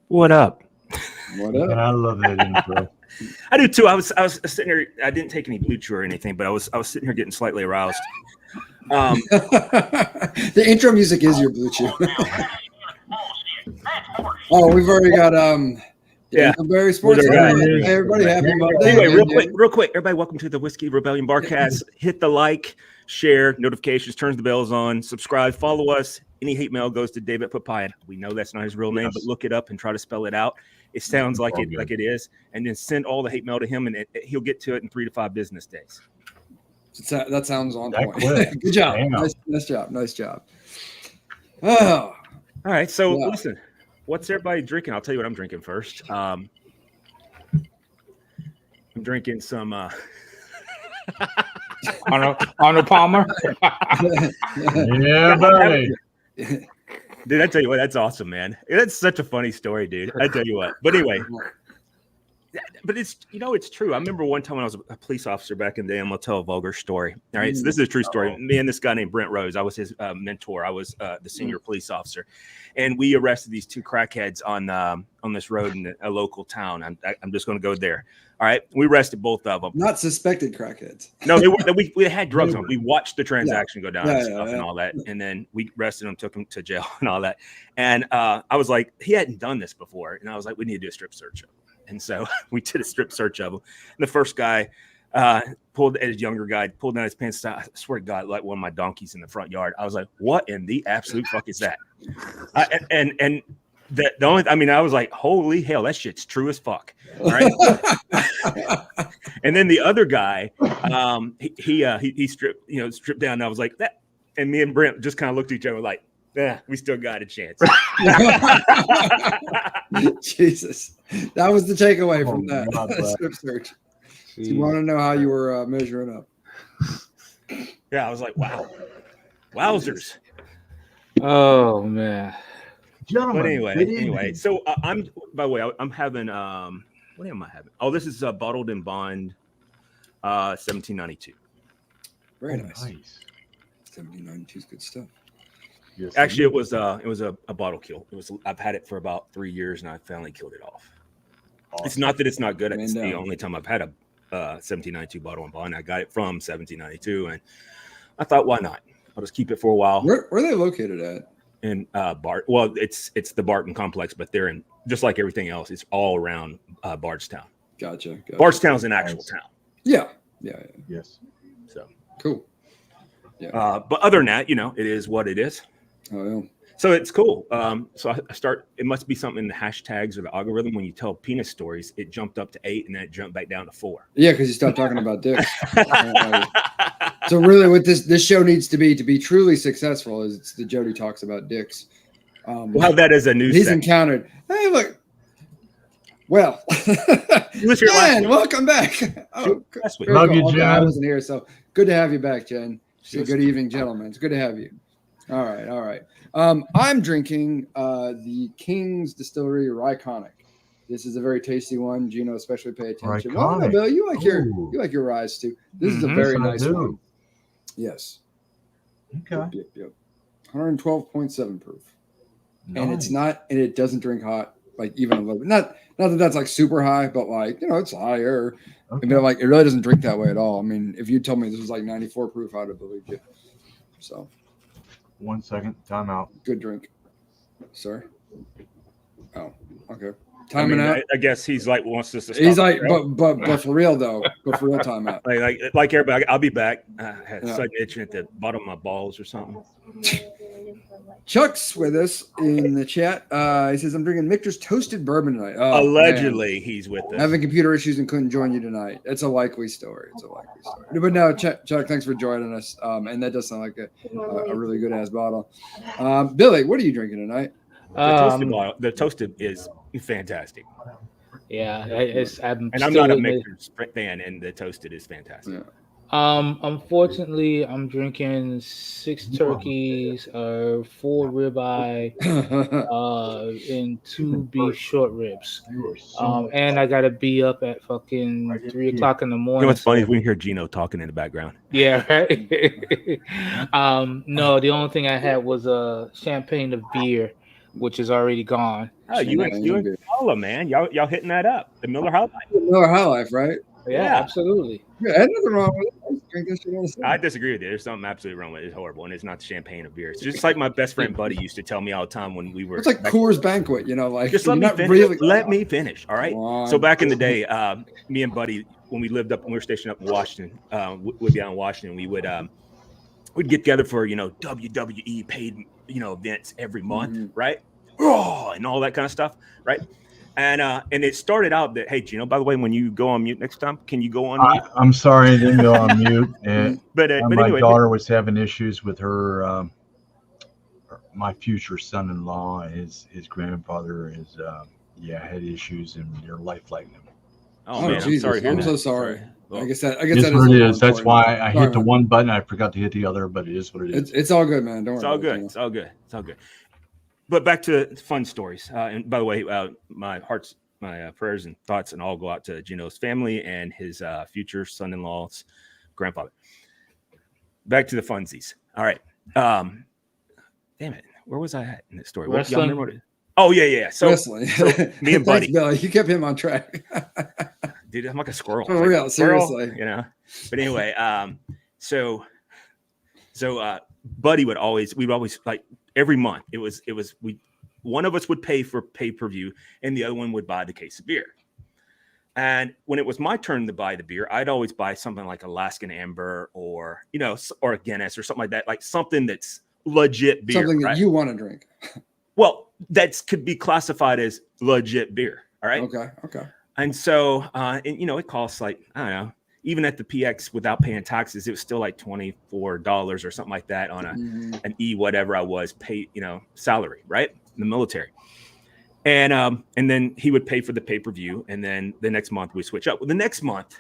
What up? What up? I love that intro. I do too. I was sitting here. I didn't take any Blue Chew or anything, but I was sitting here getting slightly aroused. The intro music is your Blue Chew. Oh, we've already got Barry Sports. Hey, everybody, happy Monday. Anyway, real quick, everybody, welcome to the Whiskey Rebellion Barcast. Hit the like, share, notifications, turns the bells on, subscribe, follow us. Any hate mail goes to David Papayan. We know that's not his real name, but look it up and try to spell it out. It sounds like it is, and then send all the hate mail to him, and he'll get to it in 3 to 5 business days. That sounds on point. Good job. Nice job. Oh, all right. So listen, what's everybody drinking? I'll tell you what I'm drinking first. I'm drinking some Arnold Palmer. Yeah, buddy. Dude, I tell you what, that's awesome, man. That's such a funny story, dude. I tell you what. But anyway, but it's true. I remember one time when I was a police officer back in the day. I'm gonna tell a vulgar story. All right, so this is a true story. Me and this guy named Brent Rose. I was his mentor. I was the senior police officer, and we arrested these 2 crackheads on this road in a local town. I'm just gonna go there. All right, we arrested both of them. Not suspected crackheads. No, we had drugs on. We watched the transaction go down and all that, and then we arrested him, took him to jail and all that. And I was like, he hadn't done this before, and I was like, we need to do a strip search of him. And so we did a strip search of him. And the first guy pulled down his pants. I swear to God, like one of my donkeys in the front yard. I was like, what in the absolute fuck is that? I was like, holy hell, that shit's true as fuck. All right. And then the other guy, he stripped down. And I was like, that. And me and Brent just kind of looked at each other like, we still got a chance. Jesus, that was the takeaway from that strip search. So you want to know how you were measuring up? Yeah, I was like, wow, wowzers. Oh man. Gentlemen, but anyway, so I'm having what am I having? Oh, this is bottled in bond 1792. Very nice. 1792 is good stuff. Yes, actually, it was a bottle kill. I've had it for about 3 years, and I finally killed it off. Awesome. It's not that it's not good. It's the only time I've had a 1792 bottle in bond. I got it from 1792, and I thought, why not? I'll just keep it for a while. Where are they located at? In Bart. Well, it's the Barton complex, but they're in, just like everything else, it's all around Bardstown. Gotcha. Bardstown's an actual town. Yeah. Yes. So cool. Yeah. But other than that, it is what it is. Oh yeah. So it's cool. So I start. It must be something in the hashtags or the algorithm. When you tell penis stories, it jumped up to 8, and then it jumped back down to 4. Yeah, because you stopped talking about dicks. So really, what this show needs to be truly successful is it's the Jody talks about dicks. We'll have that as a news. He's encountered. Hey, look. Well, Jen, welcome back. Oh, love you, Jen. I wasn't here, so good to have you back, Jen. Good evening, gentlemen. It's good to have you. All right. I'm drinking the King's Distillery Ryconic. This is a very tasty one. Gino, especially pay attention. Well, no, Bill, you like your ryes too. This is a very nice one. Yes. Okay. Yep. 112.7 proof. Nice. And it doesn't drink hot, like even a little bit. Not that that's like super high, but like, it's higher. Okay. But like, it really doesn't drink that way at all. I mean, if you told me this was like 94 proof, I'd have believed you. So. 1 second, time out. Good drink. Sorry. Oh, okay. Timing out. I guess he's like wants us to stop. He's like, but for real though. But for real, time out. Like everybody, I'll be back. I had a sudden itching at the bottom of my balls or something. Chuck's with us in the chat. He says, I'm drinking Michter's Toasted Bourbon tonight. Oh, allegedly, he's with us. Having computer issues and couldn't join you tonight. It's a likely story. But no, Chuck, thanks for joining us. And that does sound like a really good ass bottle. Billy, what are you drinking tonight? The toasted is fantastic. Yeah, I'm not a Michter's fan, and the toasted is fantastic. Yeah. Unfortunately, I'm drinking 6 turkeys, 4 ribeye, and 2 beef short ribs. And I gotta be up at fucking 3 o'clock in the morning. You know what's funny is we hear Gino talking in the background. Yeah, right. No, the only thing I had was champagne of beer. which is already gone. Oh, you and Paula, man, y'all hitting that up. The Miller High Life. Miller High Life, right? Yeah, absolutely. Yeah, there's nothing wrong with it. I just drink that shit all the time. I disagree with you. There's something absolutely wrong with it. It's horrible, and it's not the champagne of beer. It's just like my best friend Buddy used to tell me all the time when we were. It's like Coors Banquet, you know, like just let me finish. Really, let me finish. All right. So back in the day, me and Buddy, when we lived up, when we were stationed up in Washington, we'd be out in Washington. We would we'd get together for WWE paid events every month, right? Oh, and all that kind of stuff, right? And it started out that, hey, Gino, by the way, when you go on mute next time, can you go on mute? I'm sorry I didn't go on mute. But my anyway, daughter was having issues with her. My future son-in-law, his grandfather had issues in their life flighting him. Oh man, I'm sorry. I'm so sorry. Well, I guess that is what it is. That's why I hit the one button. I forgot to hit the other, but it is what it is. It's all good, man. Don't worry. It's all good. It's all good. It's all good. But back to fun stories. And by the way, my prayers and thoughts and all go out to Gino's family and his future son-in-law's grandfather. Back to the funsies. All right. Damn it. Where was I at in this story? Oh, yeah. So me and Buddy. Thanks, Billy. You kept him on track. Dude, I'm like a squirrel. For real, seriously. But anyway, so Buddy we'd always like every month one of us would pay for pay-per-view and the other one would buy the case of beer. And when it was my turn to buy the beer, I'd always buy something like Alaskan Amber or a Guinness or something like that, like something that's legit beer. Something that you want to drink. Well, that could be classified as legit beer. All right. Okay. And so, it costs like, I don't know, even at the PX without paying taxes, it was still like $24 or something like that on an E whatever I was paid, salary, right? In the military. And then he would pay for the pay-per-view. And then the next month we switch up. Well, the next month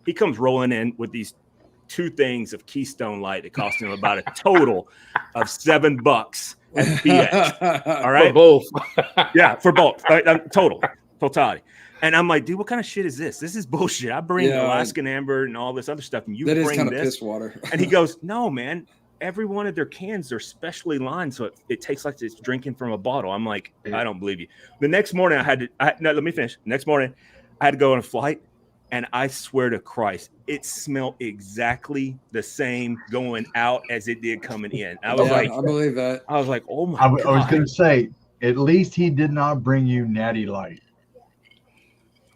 he comes rolling in with these 2 things of Keystone Light that cost him about a total of $7 at the PX. All right. For both. Yeah, for both. Totality. And I'm like, dude, what kind of shit is this? This is bullshit. I bring Alaskan Amber and all this other stuff, and you that bring is kind this. Of piss water. And he goes, no, man. Every one of their cans are specially lined, so it tastes like it's drinking from a bottle. I'm like, I don't believe you. The next morning, let me finish. Next morning, I had to go on a flight, and I swear to Christ, it smelled exactly the same going out as it did coming in. I was I believe that. I was like, oh my God. I was going to say, at least he did not bring you Natty Light.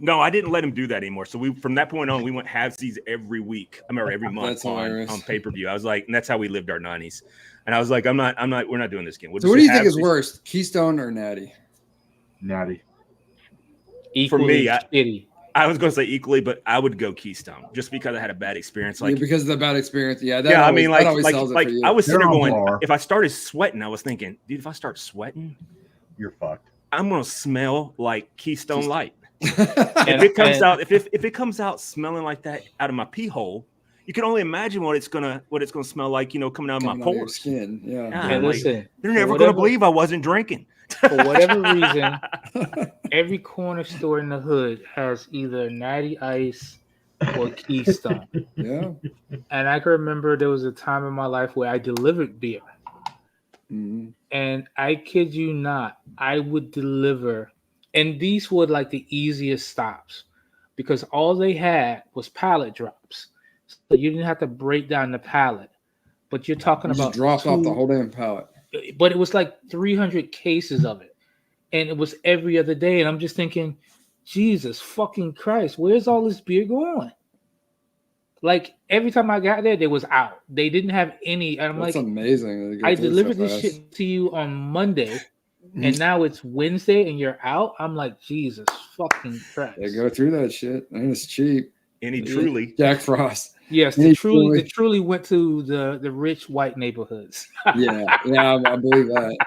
No, I didn't let him do that anymore. So from that point on, we went halvesies every week. I remember every month on pay-per-view. I was like, and that's how we lived our 90s. And I was like, we're not doing this again. So what do you think is worse, Keystone or Natty? Natty. Equally for me, I was going to say equally, but I would go Keystone just because I had a bad experience. Like because of the bad experience. Yeah. I was sitting there going, if I started sweating, I was thinking, dude, if I start sweating, you're fucked. I'm going to smell like Keystone Light. If it comes out smelling like that out of my pee hole, you can only imagine what it's gonna smell like, coming out of my pores. Skin. Yeah. Listen, they're never gonna believe I wasn't drinking. For whatever reason, every corner store in the hood has either Natty Ice or Keystone. Yeah. And I can remember there was a time in my life where I delivered beer. Mm-hmm. And I kid you not, I would deliver. And these were like the easiest stops because all they had was pallet drops. So you didn't have to break down the pallet. But you're talking about dropped off the whole damn pallet. But it was like 300 cases of it. And it was every other day. And I'm just thinking, Jesus fucking Christ, where's all this beer going? Like every time I got there was out. They didn't have any. And I'm That's like, amazing. I delivered this shit to you on Monday. And now it's Wednesday and you're out. I'm like, Jesus fucking Christ. They go through that shit. And it's cheap. And he truly. Jack Frost. Yes, they truly went to the rich white neighborhoods. yeah, I believe that.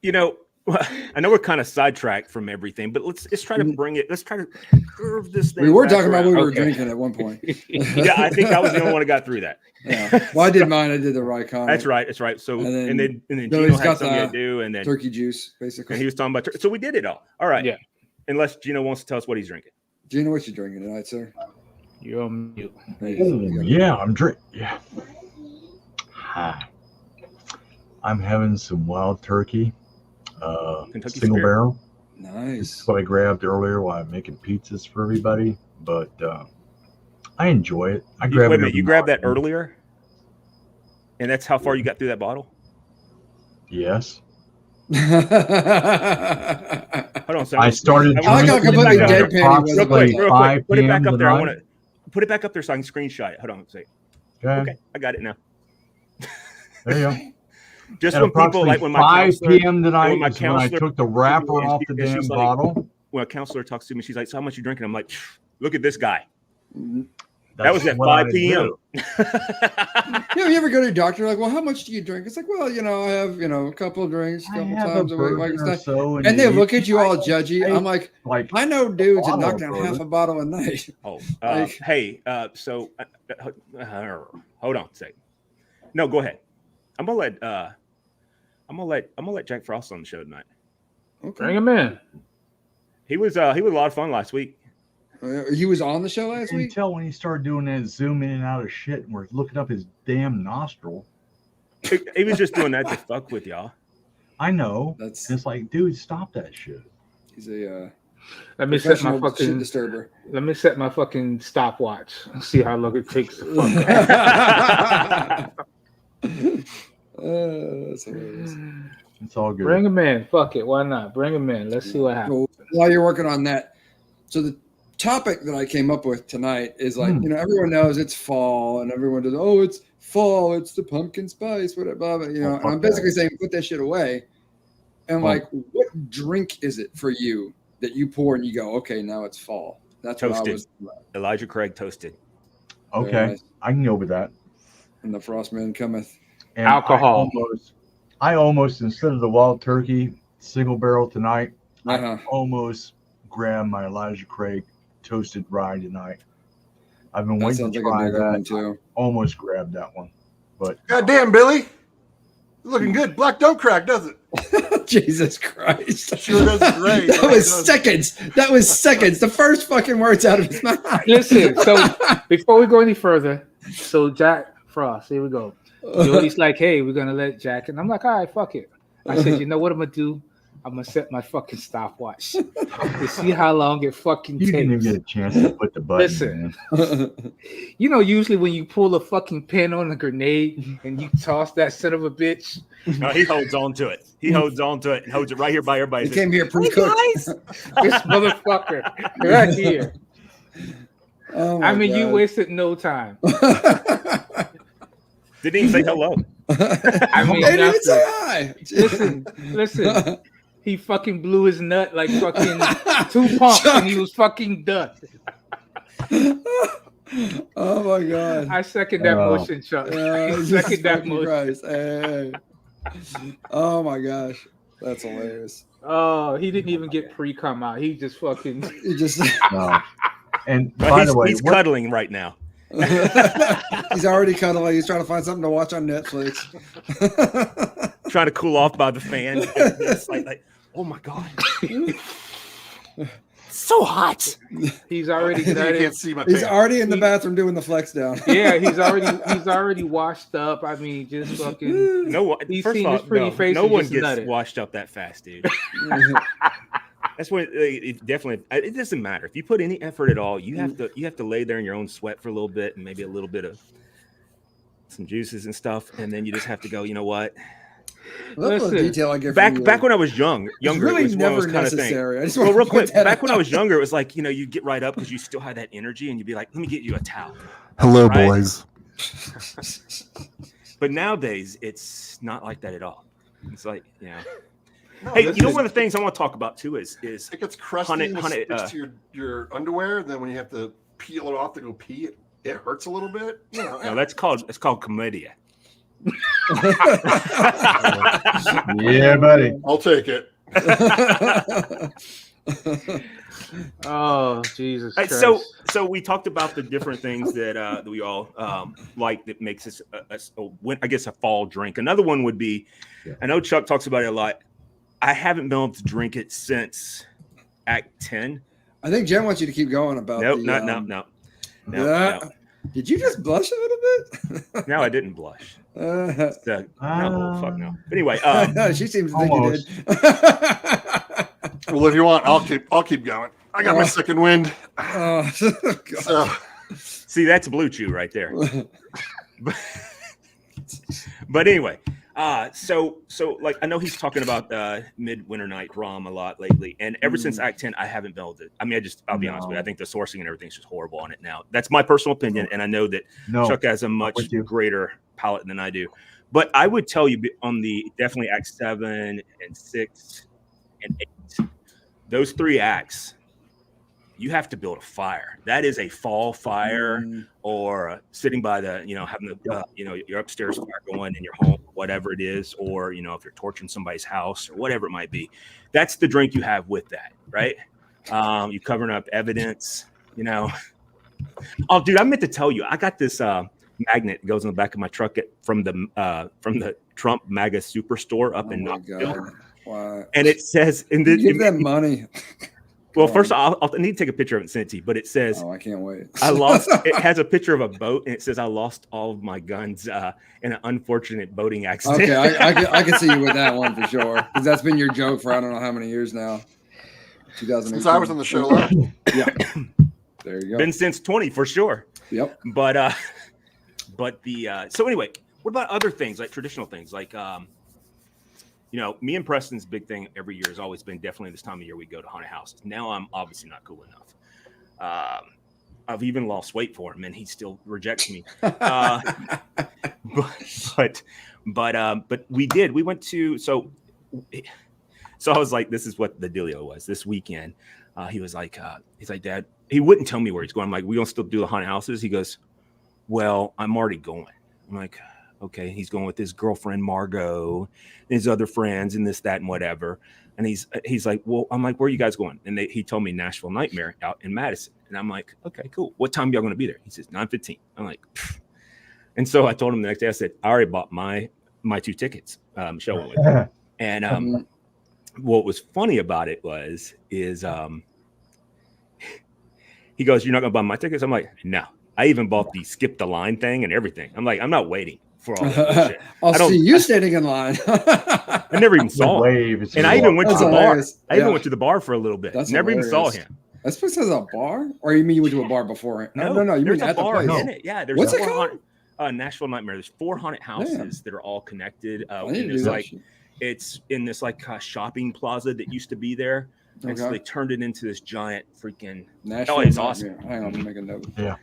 I know we're kind of sidetracked from everything, but let's try to bring it. Let's try to curve this thing. We were talking about what we were Okay. drinking at one point. Yeah, I think I was the only one who got through that. Yeah. Well, I did mine. I did the Rycon. That's right. So and then Gino Billy's had something to do, and then turkey juice, basically. And he was talking about so we did it all. All right. Yeah. Unless Gino wants to tell us what he's drinking. Gino, what you drinking tonight, sir? You're on mute. Yeah, I'm drinking. Yeah. I'm having some wild turkey, Kentucky single Spirit. barrel. Nice. This is what I grabbed earlier while I'm making pizzas for everybody. But I enjoy it. I grab Wait a it minute, every you now grabbed and that then. earlier, and that's how far you got through that bottle. Yes. Hold on, I started I like how drinking completely at deadpan he was. approximately real 5 quick. Put it back p.m. up there. I want tonight. to put it back up there so I can screenshot it. Hold on, say. Okay, I got it now. There you go. Just At when people approximately like when my 5 counselor, p.m. tonight when my is when I counselor took the talks to me wrapper and off she- the and damn she's like- bottle. when a counselor talks to me, she's like, "So how much you drinking?" I'm like, "Look at this guy." That That's was at what 5 I p.m. do. Yeah, you ever go to your doctor like, well, how much do you drink? It's like, well, I have, a couple of drinks, a I couple have times a a week. Like, bourbon it's or not, so, and they look at you all judgy. I'm like, like I know dudes that bottle knock of down bourbon. half a bottle a night. Oh, Like- hey, so hold on a second. No, go ahead. I'm gonna let Jack Frost on the show tonight. Okay. Bring him in. He was a lot of fun last week. He was on the show last You week. can tell when he started doing that zoom in and out of shit and we're looking up his damn nostril. He was just doing that to fuck with y'all. I know. That's And it's like, dude, stop that shit. he's a Let me set my professional shit fucking. disturber. Let me set my fucking stopwatch and see how long it takes to fuck. That's hilarious. It's all good. Bring him in. Fuck it. Why not? Bring him in. Let's see what happens. So while you're working on that, so the topic that I came up with tonight is like, everyone knows it's fall and everyone does, oh, it's fall, it's the pumpkin spice, whatever, blah, blah, and I'm basically saying put that shit away. And like, what drink is it for you that you pour and you go, okay, now it's fall? That's what I Toasted. was. Elijah Craig toasted. Okay. Very nice. I can go with that. And the Frostman cometh. And Alcohol. I almost instead of the wild turkey single barrel tonight, Uh-huh. I almost grabbed my Elijah Craig toasted rye tonight. I've been That waiting sounds to like a try big one that. too. Almost grabbed that one. But God damn, Billy. Looking good. Black don't crack, does it? Jesus Christ. Sure does great. That was seconds. That was seconds. The first fucking words out of his mouth. Listen, so before we go any further, so Jack Frost, here we go. Jody's like, hey, we're gonna let Jack, and I'm like, all right, fuck it. I said, you know what I'm gonna do? I'm gonna set my fucking stopwatch to see how long it fucking you takes. didn't even get a chance to put the button Listen. in. Usually when you pull a fucking pin on a grenade and you toss that son of a bitch, No, he holds on to it. He holds on to it and holds it right here by everybody. He came here pre-cooked. this motherfucker right here. Oh I mean, you God. wasted no time. Didn't even say hello. I mean, They didn't even nothing. say hi. Listen. He fucking blew his nut like fucking 2 pumps and he was fucking done. Oh my God. I second that motion, Chuck. I Jesus second that fucking motion. Christ. Hey. Oh my gosh. That's hilarious. Oh, he didn't even get pre-cum out. He just fucking. He just No. And But by the way, he's cuddling right now. he's already cuddling. He's trying to find something to watch on Netflix. Trying to cool off by the fan. It's like, oh my God. So hot. He's already You got can't it. see my He's pants. already in the bathroom doing the flex down. Yeah, he's already washed up. I mean, just fucking. No one. He's First seen of all, his pretty face no and one just gets nutted. washed up that fast, dude. That's when it definitely. It doesn't matter if you put any effort at all. You have to lay there in your own sweat for a little bit and maybe a little bit of some juices and stuff, and then you just have to go. You know what? That's the Listen, detail I get Back from you. when I was younger, It's really it was one of never those kind of things. necessary. I just Well, want real to quick, point that back when I out. was younger, it was like, you get right up because you still had that energy, and you'd be like, let me get you a towel. Hello, Right? boys. But nowadays, it's not like that at all. It's like, No, hey, this you know, is- one of the things I want to talk about too is it gets crusty Honey- and it honey, sticks to your underwear. Then when you have to peel it off to go pee, it hurts a little bit. it's called chlamydia. yeah, buddy. I'll take it. Oh Jesus Hey, Christ! so we talked about the different things that we all like that makes us I guess a fall drink. Another one would be, I know Chuck talks about it a lot. I haven't been able to drink it since Act 10. I think Jen wants you to keep going about Nope, the, no. Yeah. Did you just blush a little it? No, I didn't blush. No, fuck no. But anyway, she seems to think almost. you did. Well, if you want, I'll keep going. I got my second wind. Oh, So, see, that's Blue Chew right there. But anyway, so like I know he's talking about Midwinter Night ROM a lot lately, and ever since Act 10, I haven't been able to. I mean, I'll be honest with you. I think the sourcing and everything's just horrible on it now. That's my personal opinion, and I know that Chuck has a much greater palate than I do. But I would tell you on the definitely Act 7 and 6 and 8, those 3 acts. You have to build a fire. That is a fall fire, or sitting by the, having the, your upstairs fire going in your home, whatever it is, or, if you're torching somebody's house or whatever it might be. That's the drink you have with that, right? You're covering up evidence, Oh, dude, I meant to tell you, I got this magnet that goes in the back of my truck from the Trump MAGA Superstore up in Knoxville. Wow. And it says, give them money. Well, first I'll need to take a picture of it and send it to you, but it says, "Oh, I can't wait." It has a picture of a boat, and it says, "I lost all of my guns in an unfortunate boating accident." Okay, I can see you with that one for sure, because that's been your joke for I don't know how many years now. 2018. Since I was on the show last. Yeah, there you go. Been since 20 for sure. Yep. But so anyway, what about other things like traditional things like me and Preston's big thing every year has always been definitely this time of year we go to haunted houses. Now I'm obviously not cool enough. I've even lost weight for him, and he still rejects me. But we did. We went to so I was like, this is what the dealio was this weekend. He was like, Dad. He wouldn't tell me where he's going. I'm like, we gonna still do the haunted houses? He goes, well, I'm already going. I'm like, okay. He's going with his girlfriend Margot and his other friends and this, that, and whatever. And he's like, well, I'm like, where are you guys going? And he told me Nashville Nightmare out in Madison. And I'm like, okay, cool. What time y'all going to be there? He says 9:15. I'm like, pfft. And so I told him the next day, I said, I already bought my 2 tickets. Michelle went with me. And what was funny about it is he goes, you're not going to buy my tickets? I'm like, no. I even bought the skip the line thing and everything. I'm like, I'm not waiting for all that shit. I'll see you standing in line. I never even saw him. And I even went to the bar. I even went to the bar for a little bit. That's never hilarious. Even saw him. That's supposed to a bar? Or you mean you went to a bar before? No. You mean at the place? In it. Yeah, there's What's it called? Nashville Nightmare. There's 4 haunted houses that are all connected. It's in this shopping plaza that used to be there. And so they turned it into this giant freaking. Nashville it's awesome. Hang on, let me make a note. Yeah.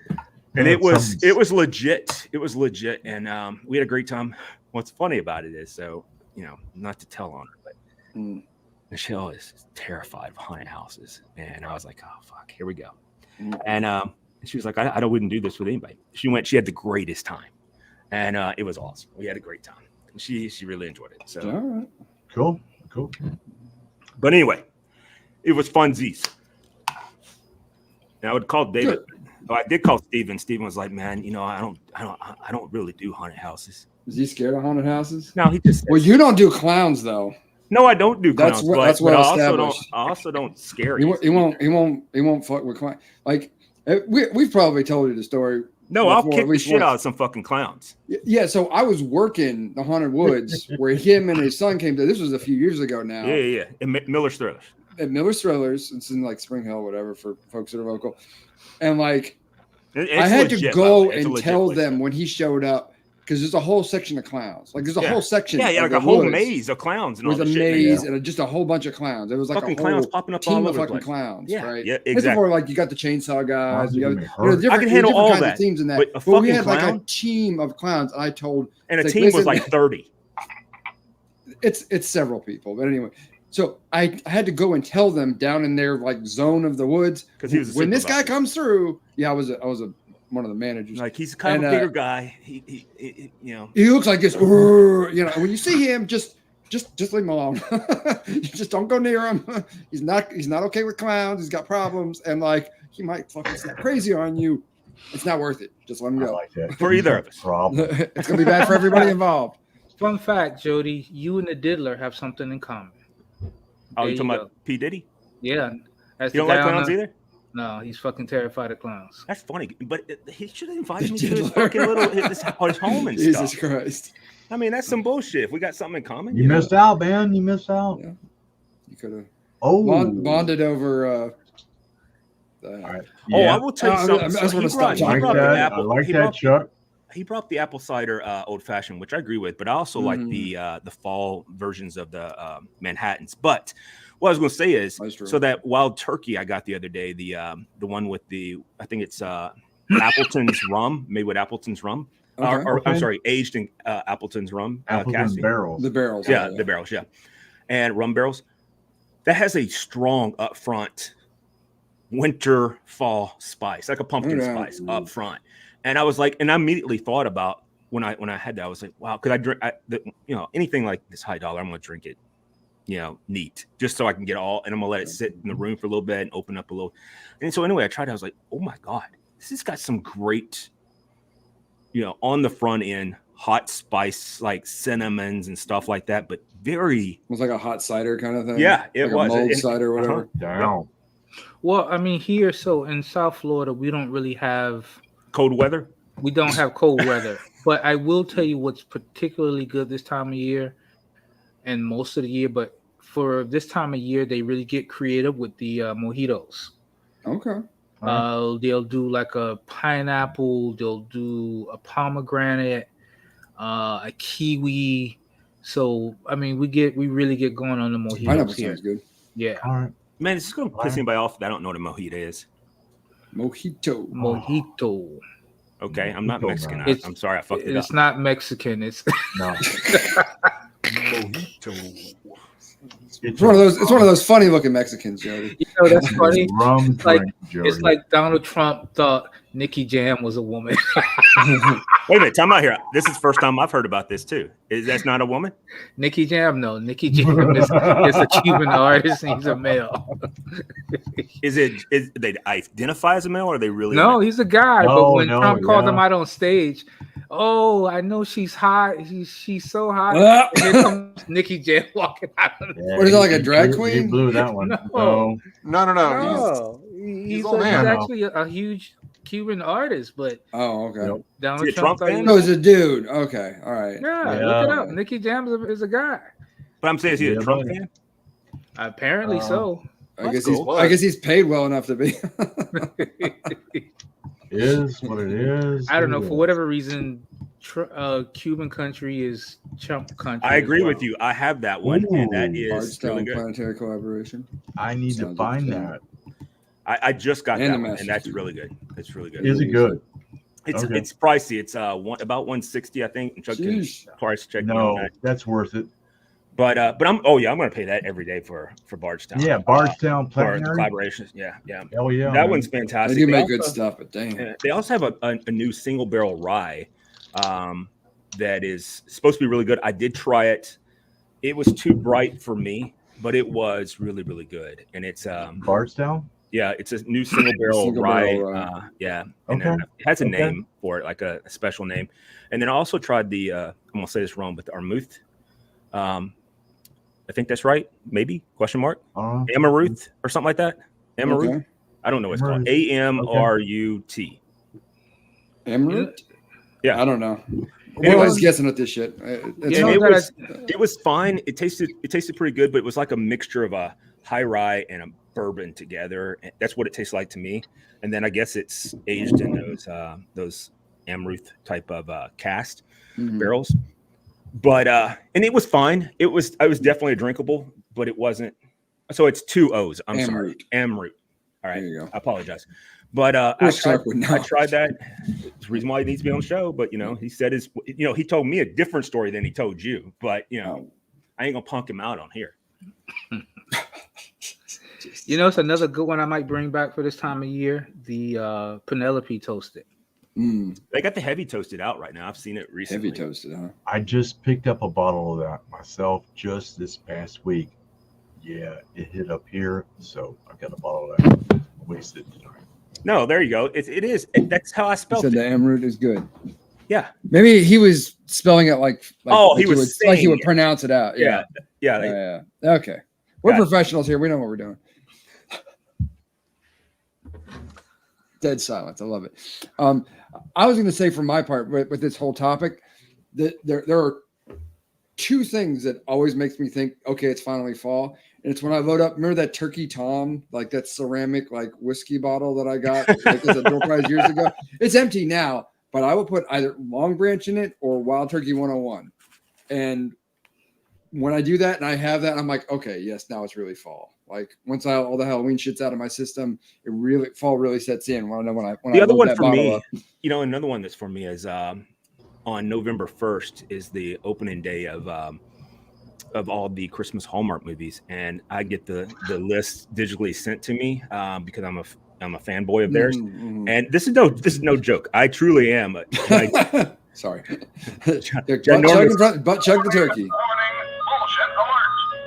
And it was legit. It was legit, and we had a great time. What's funny about it is, not to tell on her, but Michelle is terrified of haunted houses, and I was like, oh fuck, here we go. And she was like, I wouldn't do this with anybody. She had the greatest time, and it was awesome. We had a great time. She really enjoyed it. So all right. Cool. But anyway, it was funsies. And I would call David. Oh, I did call Steven. Steven was like, man, I don't really do haunted houses. Is he scared of haunted houses? No, he just. Well, you don't do clowns though. No, I don't do clowns. That's what I also don't scare you. He won't fuck with clowns. Like we've probably told you the story. No, I'll kick the shit out of some fucking clowns. Yeah, so I was working the Haunted Woods where him and his son came to. This was a few years ago now. Yeah. At Miller's Thrillers. At Miller's Thrillers, it's in Spring Hill, whatever, for folks that are local. And I had to go and tell them when he showed up, because there's a whole section of clowns. Like there's a whole section. Yeah, like a whole maze of clowns and all with a maze and just a whole bunch of clowns. It was like fucking a whole clowns popping up team all of over fucking clowns. Yeah, right? Yeah, exactly. Before, you got the chainsaw guys. You got different. I can handle all kinds that. Of teams in that. But we had clown? a team of clowns. And I told. And a team was like 30. It's several people, but anyway. So I had to go and tell them down in their zone of the woods, because when this guy comes through. Yeah, I was one of the managers. Like he's kind of a bigger guy. He he looks like this. When you see him, just leave him alone. Just don't go near him. He's not okay with clowns. He's got problems, and he might fucking snap crazy on you. It's not worth it. Just let him go. I like that. For either of us. It's gonna be bad for everybody involved. Fun fact, Jody, you and the Diddler have something in common. Oh, you talking about P. Diddy? Yeah. You don't like clowns either? No, he's fucking terrified of clowns. That's funny, but he should have invited me The to his diddler. fucking little his home and Jesus stuff. Christ. I mean, that's some bullshit. If we got something in common, You missed out, man. You missed out. Yeah. You could have Oh, bonded over. All right. Oh, Yeah. I will tell you I something. just So wanna he stop brought, he talking like brought about the that. apple. I like he that, brought, Chuck. he brought the apple cider old fashioned, which I agree with, but I also like the fall versions of the Manhattans. But what I was going to say is, That's true. so that wild turkey I got the other day, the one with I think it's Appleton's rum, made with Appleton's rum, Okay. or I'm Okay. sorry, aged in Appleton's rum, Apples and casting. barrels. The barrels. Yeah, the barrels, yeah, and rum barrels. That has a strong upfront winter fall spice, like a pumpkin Yeah. spice up front. And I was like, and I immediately thought about when I had that, I was like, wow, because I drink, anything like this high dollar, I'm gonna drink it, neat, just so I can get all, and I'm gonna let it sit in the room for a little bit and open up a little. And so anyway, I tried it. I was like, oh my god, this has got some great, on the front end, hot spice like cinnamons and stuff like that, but very, It was like a hot cider kind of thing. yeah, it like was a mulled And- cider or whatever. Down. Well, I mean, here, so in South Florida, we don't really have cold weather. we don't have cold weather. But I will tell you what's particularly good this time of year, and most of the year. But for this time of year, they really get creative with the mojitos. Okay. They'll do like a pineapple. They'll do a pomegranate, a kiwi. So I mean, we really get going on the mojitos Pineapple here. sounds good. Yeah, All right. Man, it's just gonna piss anybody off that I don't know what a mojito is. Mojito. mojito. Okay, I'm not Mojito, Mexican. man. I'm sorry, I fucked it up. It's not Mexican. It's No. Mojito. It's one of those. It's one of those funny looking Mexicans, Jody. that's funny. Rum It's like- drink, Jody. It's like Donald Trump thought Nikki Jam was a woman. Wait a minute, time out here. This is the first time I've heard about this too. That's not a woman? Nikki Jam, no. Nikki Jam is a Cuban artist and he's a male. Is they identify as a male or are they really? No, he's a guy. But No, when no, Trump called yeah. him out on stage, oh, I know she's hot. She's so hot. Ah! And here comes Nikki Jam walking out. Yeah, What is it, like a he drag blew- He queen? blew that one. No. No. No, he's old man. actually a huge Cuban artist, but Oh, okay. Yep. Donald Is he a Trump Trump thought he fan? No, was- it's a dude. Okay. All right. Yeah, Yeah. look it up. Nikki Jam is a guy. But I'm saying, is he a Yeah, Trump buddy. fan? Apparently so. I That's guess cool. I guess he's paid well enough to be. Is what it is. I don't know, It for is. whatever reason, Cuban country is Trump country. I as agree well. with you. I have that one, and that Ooh. is really Bardstown good. Planetary Collaboration. I need to Sounds find interesting. that. I just got And that the one, Master and that's Chief. really good. It's really good. Is it good? It's Okay. it's pricey. It's about 160, I think. Chuck can Sheesh. price check me on No, that. that's worth it. But I'm gonna pay that every day for Bardstown. Yeah, Bardstown for the Planetary. collaborations. Yeah. Hell yeah. That man. one's They fantastic. do They make good also- stuff, but damn. They also have a new single barrel rye that is supposed to be really good. I did try it. It was too bright for me, but it was really, really good. And it's Bardstown. yeah, it's a new single barrel Single rye. barrel rye. Yeah, and Okay. it has a Okay. name for it, like a special name. And then I also tried the I'm gonna say this wrong, but the Armuth. I think that's right. Maybe question mark Amaruth or something like that. Amaruth. Okay. I don't know what it's called. Amaruth. AMRUT. Emerald? Yeah. I don't know. It We're was- always guessing at this shit. It's Yeah, fine. it was fine. It tasted pretty good, but it was like a mixture of a high rye and a bourbon together. And that's what it tastes like to me. And then I guess it's aged in those Amruth type of cast Mhm. barrels. But and it was fine. I was definitely drinkable, but it wasn't. So it's 2 O's. I'm sorry, Amrut. All right, There you go. I apologize. But I course Clark would know. tried that. It's the reason why he needs to be on the show. But he said he told me a different story than he told you. But Oh. I ain't gonna punk him out on here. It's another good one I might bring back for this time of year. The Penelope toasted. Mm, They got the heavy toasted out right now. I've seen it recently. heavy toasted, huh? I just picked up a bottle of that myself just this past week. Yeah, it hit up here, so I got a bottle of that. Wasted tonight. No, there you go. It is. That's how I He spelled said it. the Emerald is good. Yeah. Maybe he was spelling it like Oh, like he was would, like he saying would it. pronounce it out. Yeah. Yeah. Yeah. Yeah. Okay. We're Got it. professionals here. We know what we're doing. Dead silence. I love it. I was going to say, for my part, with this whole topic, that there are two things that always makes me think, okay, it's finally fall. And it's when I load up, remember that Turkey Tom, like that ceramic like whiskey bottle that I got like as a door prize years ago? It's empty now, but I will put either Long Branch in it or Wild Turkey 101. And when I do that and I have that, I'm like, okay, yes, now it's really fall. Like once all the Halloween shit's out of my system, fall really sets in. When The other load one that for bottle me, up. another one that's for me is on November 1st is the opening day of all the Christmas Hallmark movies, and I get the list digitally sent to me because I'm a fanboy of theirs. Mm-hmm. And this is no joke. I truly am. Sorry. Ginormous- butt chug the turkey.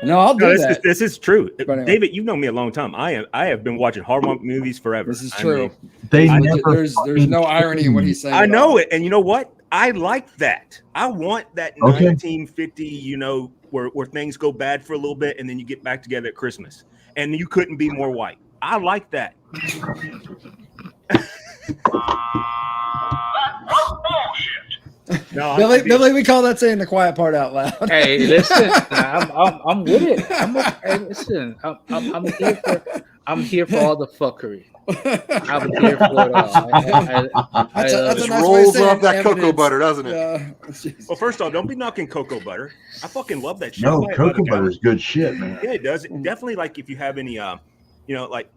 No, I'll do that. This is true. Anyway. David, you've known me a long time. I have been watching Hallmark movies forever. This is true. There's There's no irony in what he's saying. I know it. And you know what? I like that. I want that 1950, where things go bad for a little bit and then you get back together at Christmas. And you couldn't be more white. I like that. No, Billy, we call that saying the quiet part out loud. Hey, listen, I'm with it. Listen, I'm here for all the fuckery. I'm here for it all. That's a nice way of rolls saying off that evidence. cocoa butter, doesn't it? Well, first off, don't be knocking cocoa butter. I fucking love that shit. No, cocoa butter is good shit, man. Yeah, it does. Definitely, like if you have any, like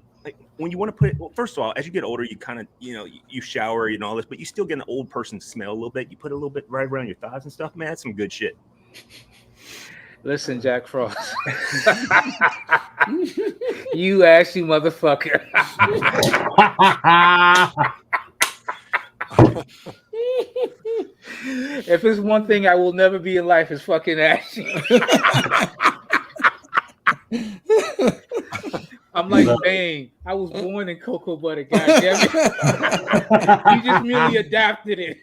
when you want to put it. Well, first of all, as you get older, you kind of, you shower, all this, but you still get an old person smell a little bit. You put a little bit right around your thighs and stuff. Man, that's some good shit. Listen, Jack Frost. You ashy motherfucker. If it's one thing I will never be in life, is fucking ashy. I'm like, dang, I was born in cocoa butter, goddamn it. You just merely adapted it.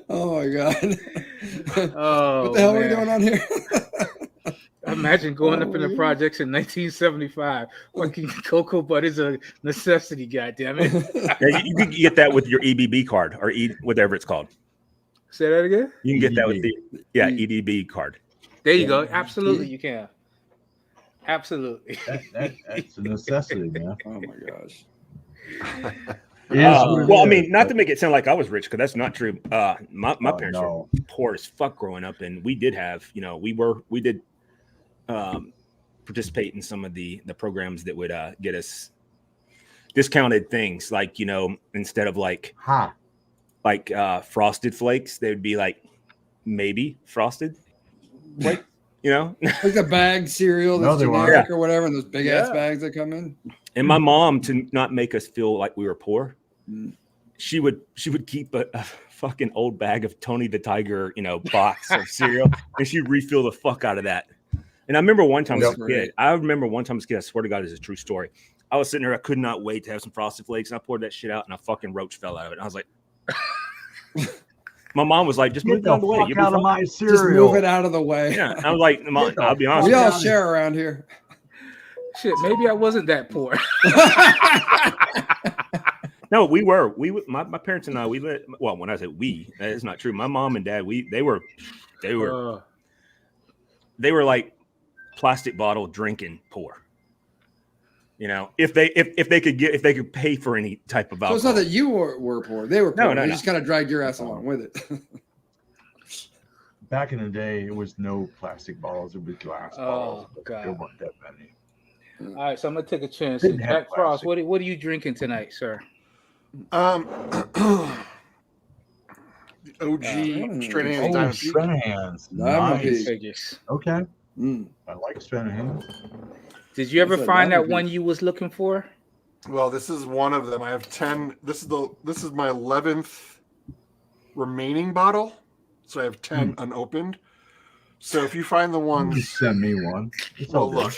Oh my god. Oh, what the hell man. are we doing on here? Imagine going up in the projects in 1975. Fucking cocoa butter's a necessity, goddammit. Yeah, you can get that with your EBB card or whatever it's called. Say that again? You can get that with the EDB card. There you go. Absolutely, you can. Absolutely. That's a necessity, man. Oh my gosh. Well, I mean, not to make it sound like I was rich, because that's not true. My parents were poor as fuck growing up, and we did have, we did participate in some of the programs that would get us discounted things, like instead of like Frosted Flakes, they would be like maybe Frosted Flake, like the bag cereal that's generic or whatever, and those big ass bags that come in. And my mom, to not make us feel like we were poor, she would keep a fucking old bag of Tony the Tiger, box of cereal, and she'd refill the fuck out of that. And I remember one time as a kid, I swear to God, it's a true story. I was sitting there, I could not wait to have some Frosted Flakes, and I poured that shit out, and a fucking roach fell out of it. And I was like, my mom was like, just move it out of the way. Out of my cereal. Just move it out of the way. Yeah, I was like, Mom, I'll be honest. We all share around here. Shit, maybe I wasn't that poor. No, we were. My parents and I, we lived. Well, when I say we, that is not true. My mom and dad, they were like plastic bottle drinking poor. If they could pay for any type of alcohol. So it's not that you were poor; they were poor. No. They just kind of dragged your ass along with it. Back in the day, it was no plastic bottles; it was glass bottles. God. There weren't that many. All right, so I'm gonna take a chance. Didn't have Jack Frost, plastic. what are you drinking tonight, sir? OG straight hands. Oh, Dynasty. Stranahan's. Nice. Nice. Okay. Mm. I like Stranahan's. Did you ever What's find that? that one you was looking for? Well, this is one of them. I have 10. This is my 11th remaining bottle, so I have 10 unopened. So if you find the ones, Just send me one. It's well, all good. look,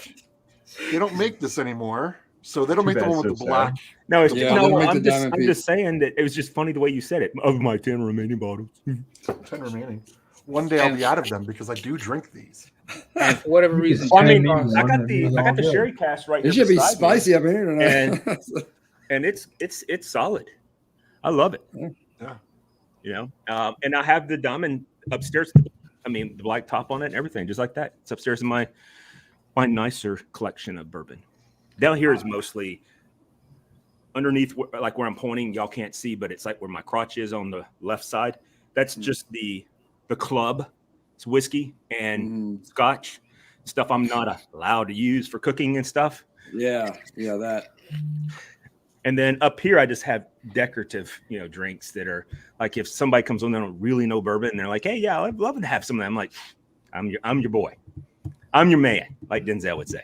they don't make this anymore. So they don't Too make the bad, one with so the black. No, it's Yeah, they'll make I'm the diamond just saying that it was just funny the way you said it. Of my 10 remaining bottles. 10 remaining. one day I'll be out of them because I do drink these. And for whatever reason, Well, I mean, Jack Frost- I got the sherry cask right It here. should be beside me, spicy up in here tonight. and it's solid. I love it. Yeah. You know, and I have the diamond upstairs. I mean, the black top on it and everything, just like that. It's upstairs in my nicer collection of bourbon. Down here is mostly underneath, like where I'm pointing. Y'all can't see, but it's like where my crotch is on the left side. That's just the club. It's whiskey and scotch stuff I'm not allowed to use for cooking and stuff. Yeah, that. And then up here, I just have decorative, drinks that are like if somebody comes on, they don't really know bourbon, and they're like, "Hey, yeah, I'd love to have some of that." I'm like, "I'm your boy, I'm your man," like Denzel would say.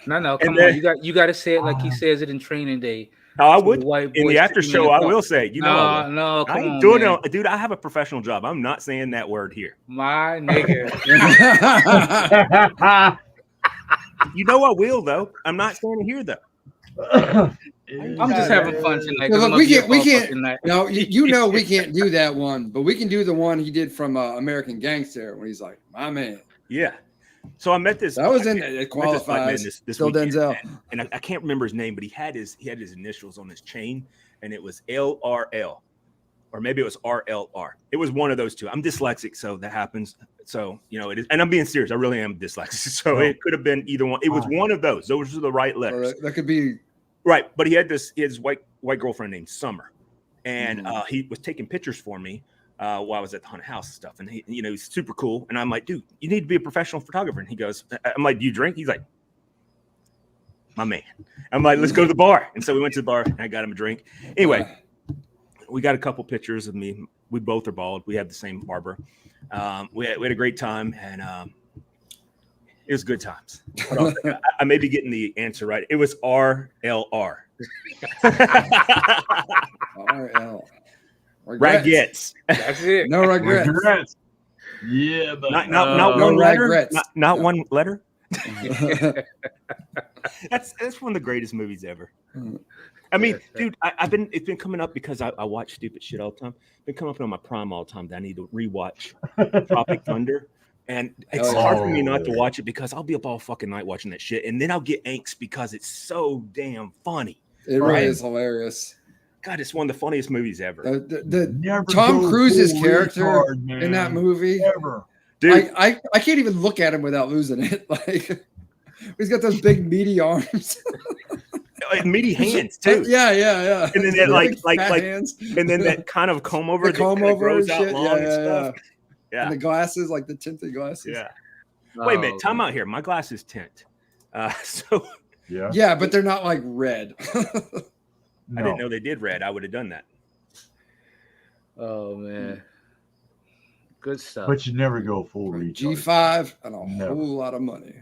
No, come on, you got to say it like he says it in Training Day. Oh, I would. In the after show, I will say it. No, I come ain't on, doing man. it. Dude, I have a professional job. I'm not saying that word here. My nigga. You know I will, though. I'm not saying it here, though. I'm just having fun tonight. No, look, we can't. Tonight. No, we can't do that one, but we can do the one he did from American Gangster when he's like, "My man." Yeah. So I met this. That was in it qualifies. This Still weekend, Denzel. and I can't remember his name, but he had his initials on his chain, and it was LRL, or maybe it was RLR. It was one of those two. I'm dyslexic, so that happens. So it is, and I'm being serious. I really am dyslexic. So it could have been either one. It was one of those. Those are the right letters. That could be right. But he had his white girlfriend named Summer, and he was taking pictures for me. While I was at the haunted house and stuff, and he's super cool. And I'm like, dude, you need to be a professional photographer. And he goes, I'm like, do you drink? He's like, my man. I'm like, let's go to the bar. And so we went to the bar and I got him a drink. Anyway, we got a couple pictures of me. We both are bald. We have the same barber. We had a great time, and it was good times. I may be getting the answer right. It was RLR. RL. Regrets. That's it. No regrets. Yeah, but not no one letter. regrets. Not one letter. That's one of the greatest movies ever. I mean, dude, it's been coming up because I watch stupid shit all the time. Been coming up on my Prime all the time that I need to rewatch Tropic Thunder. And it's hard for me not to watch it because I'll be up all fucking night watching that shit. And then I'll get angst because it's so damn funny. It really is hilarious. God, it's one of the funniest movies ever. The Tom Cruise's character in that movie, dude, I can't even look at him without losing it. Like he's got those big meaty arms, meaty hands too. Yeah. And then that like hands. and then that kind of comb over the comb over grows out shit. long and stuff. Yeah, and the glasses, like the tinted glasses. Yeah. Wait a minute, time out here. My glasses tint. So yeah, but they're not like red. I didn't know they did red. I would have done that. Oh man, good stuff. But you never go full retard. G5 and a whole lot of money.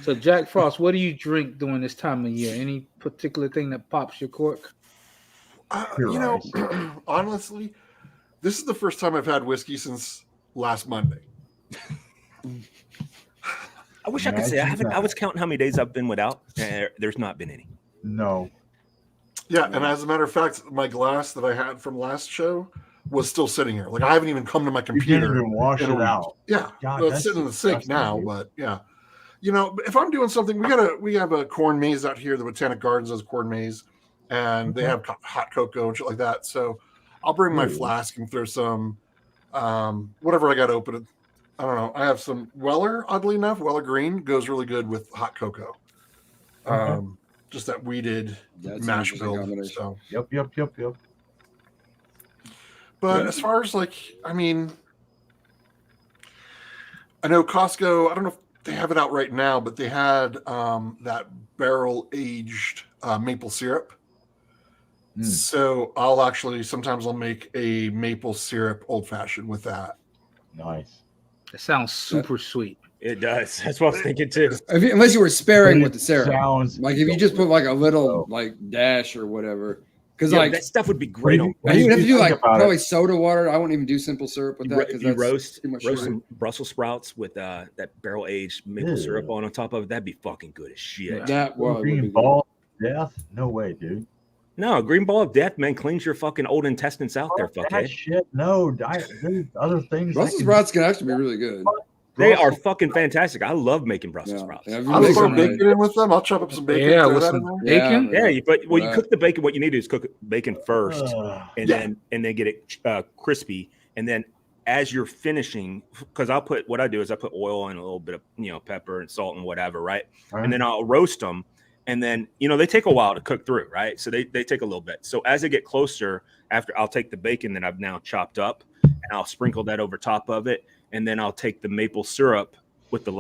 So Jack Frost, what do you drink during this time of year? Any particular thing that pops your cork? Honestly, this is the first time I've had whiskey since last Monday. I wish I could say I haven't. I was counting how many days I've been without. There's not been any. No. Yeah, and as a matter of fact, my glass that I had from last show was still sitting here. Like I haven't even come to my computer. You didn't even wash it out. Yeah, God, well, it's sitting in the sink now. But yeah, if I'm doing something, we have a corn maze out here. The Botanic Gardens has corn maze, and they have hot cocoa and shit like that. So I'll bring my flask and throw some whatever I got open. I don't know. I have some Weller. Oddly enough, Weller Green goes really good with hot cocoa. Just that weeded mash bill. So. Yep. But as far as I know Costco, I don't know if they have it out right now, but they had that barrel aged maple syrup. So sometimes I'll make a maple syrup old fashioned with that. Nice. It sounds super sweet. It does. That's what I was thinking too. Unless you were sparing with the syrup, Like if you just put like a little dash or whatever, because that stuff would be great. And you have to do probably soda water. I won't even do simple syrup with that because you roast some Brussels sprouts with that barrel aged maple syrup on top of it. That'd be fucking good as shit. That would be ball death? No way, dude. No, green ball of death, man, cleans your fucking old intestines out there, That fuckhead. shit. No, there's other things. Brussels sprouts can actually be really good. They are fucking fantastic. I love making Brussels Yeah. sprouts. Yeah, I'll make throw them right. bacon in with them. I'll chop up some bacon. Yeah, throw with that some in there. bacon. Yeah. Yeah, but when you Right. cook the bacon, what you need to do is cook bacon first, and Yeah. then get it crispy, and then as you're finishing, because what I do is I put oil and a little bit of pepper and salt and whatever, right? And then I'll roast them, and then they take a while to cook through, right? So they take a little bit. So as they get closer, after I'll take the bacon that I've now chopped up, and I'll sprinkle that over top of it, and then I'll take the maple syrup with the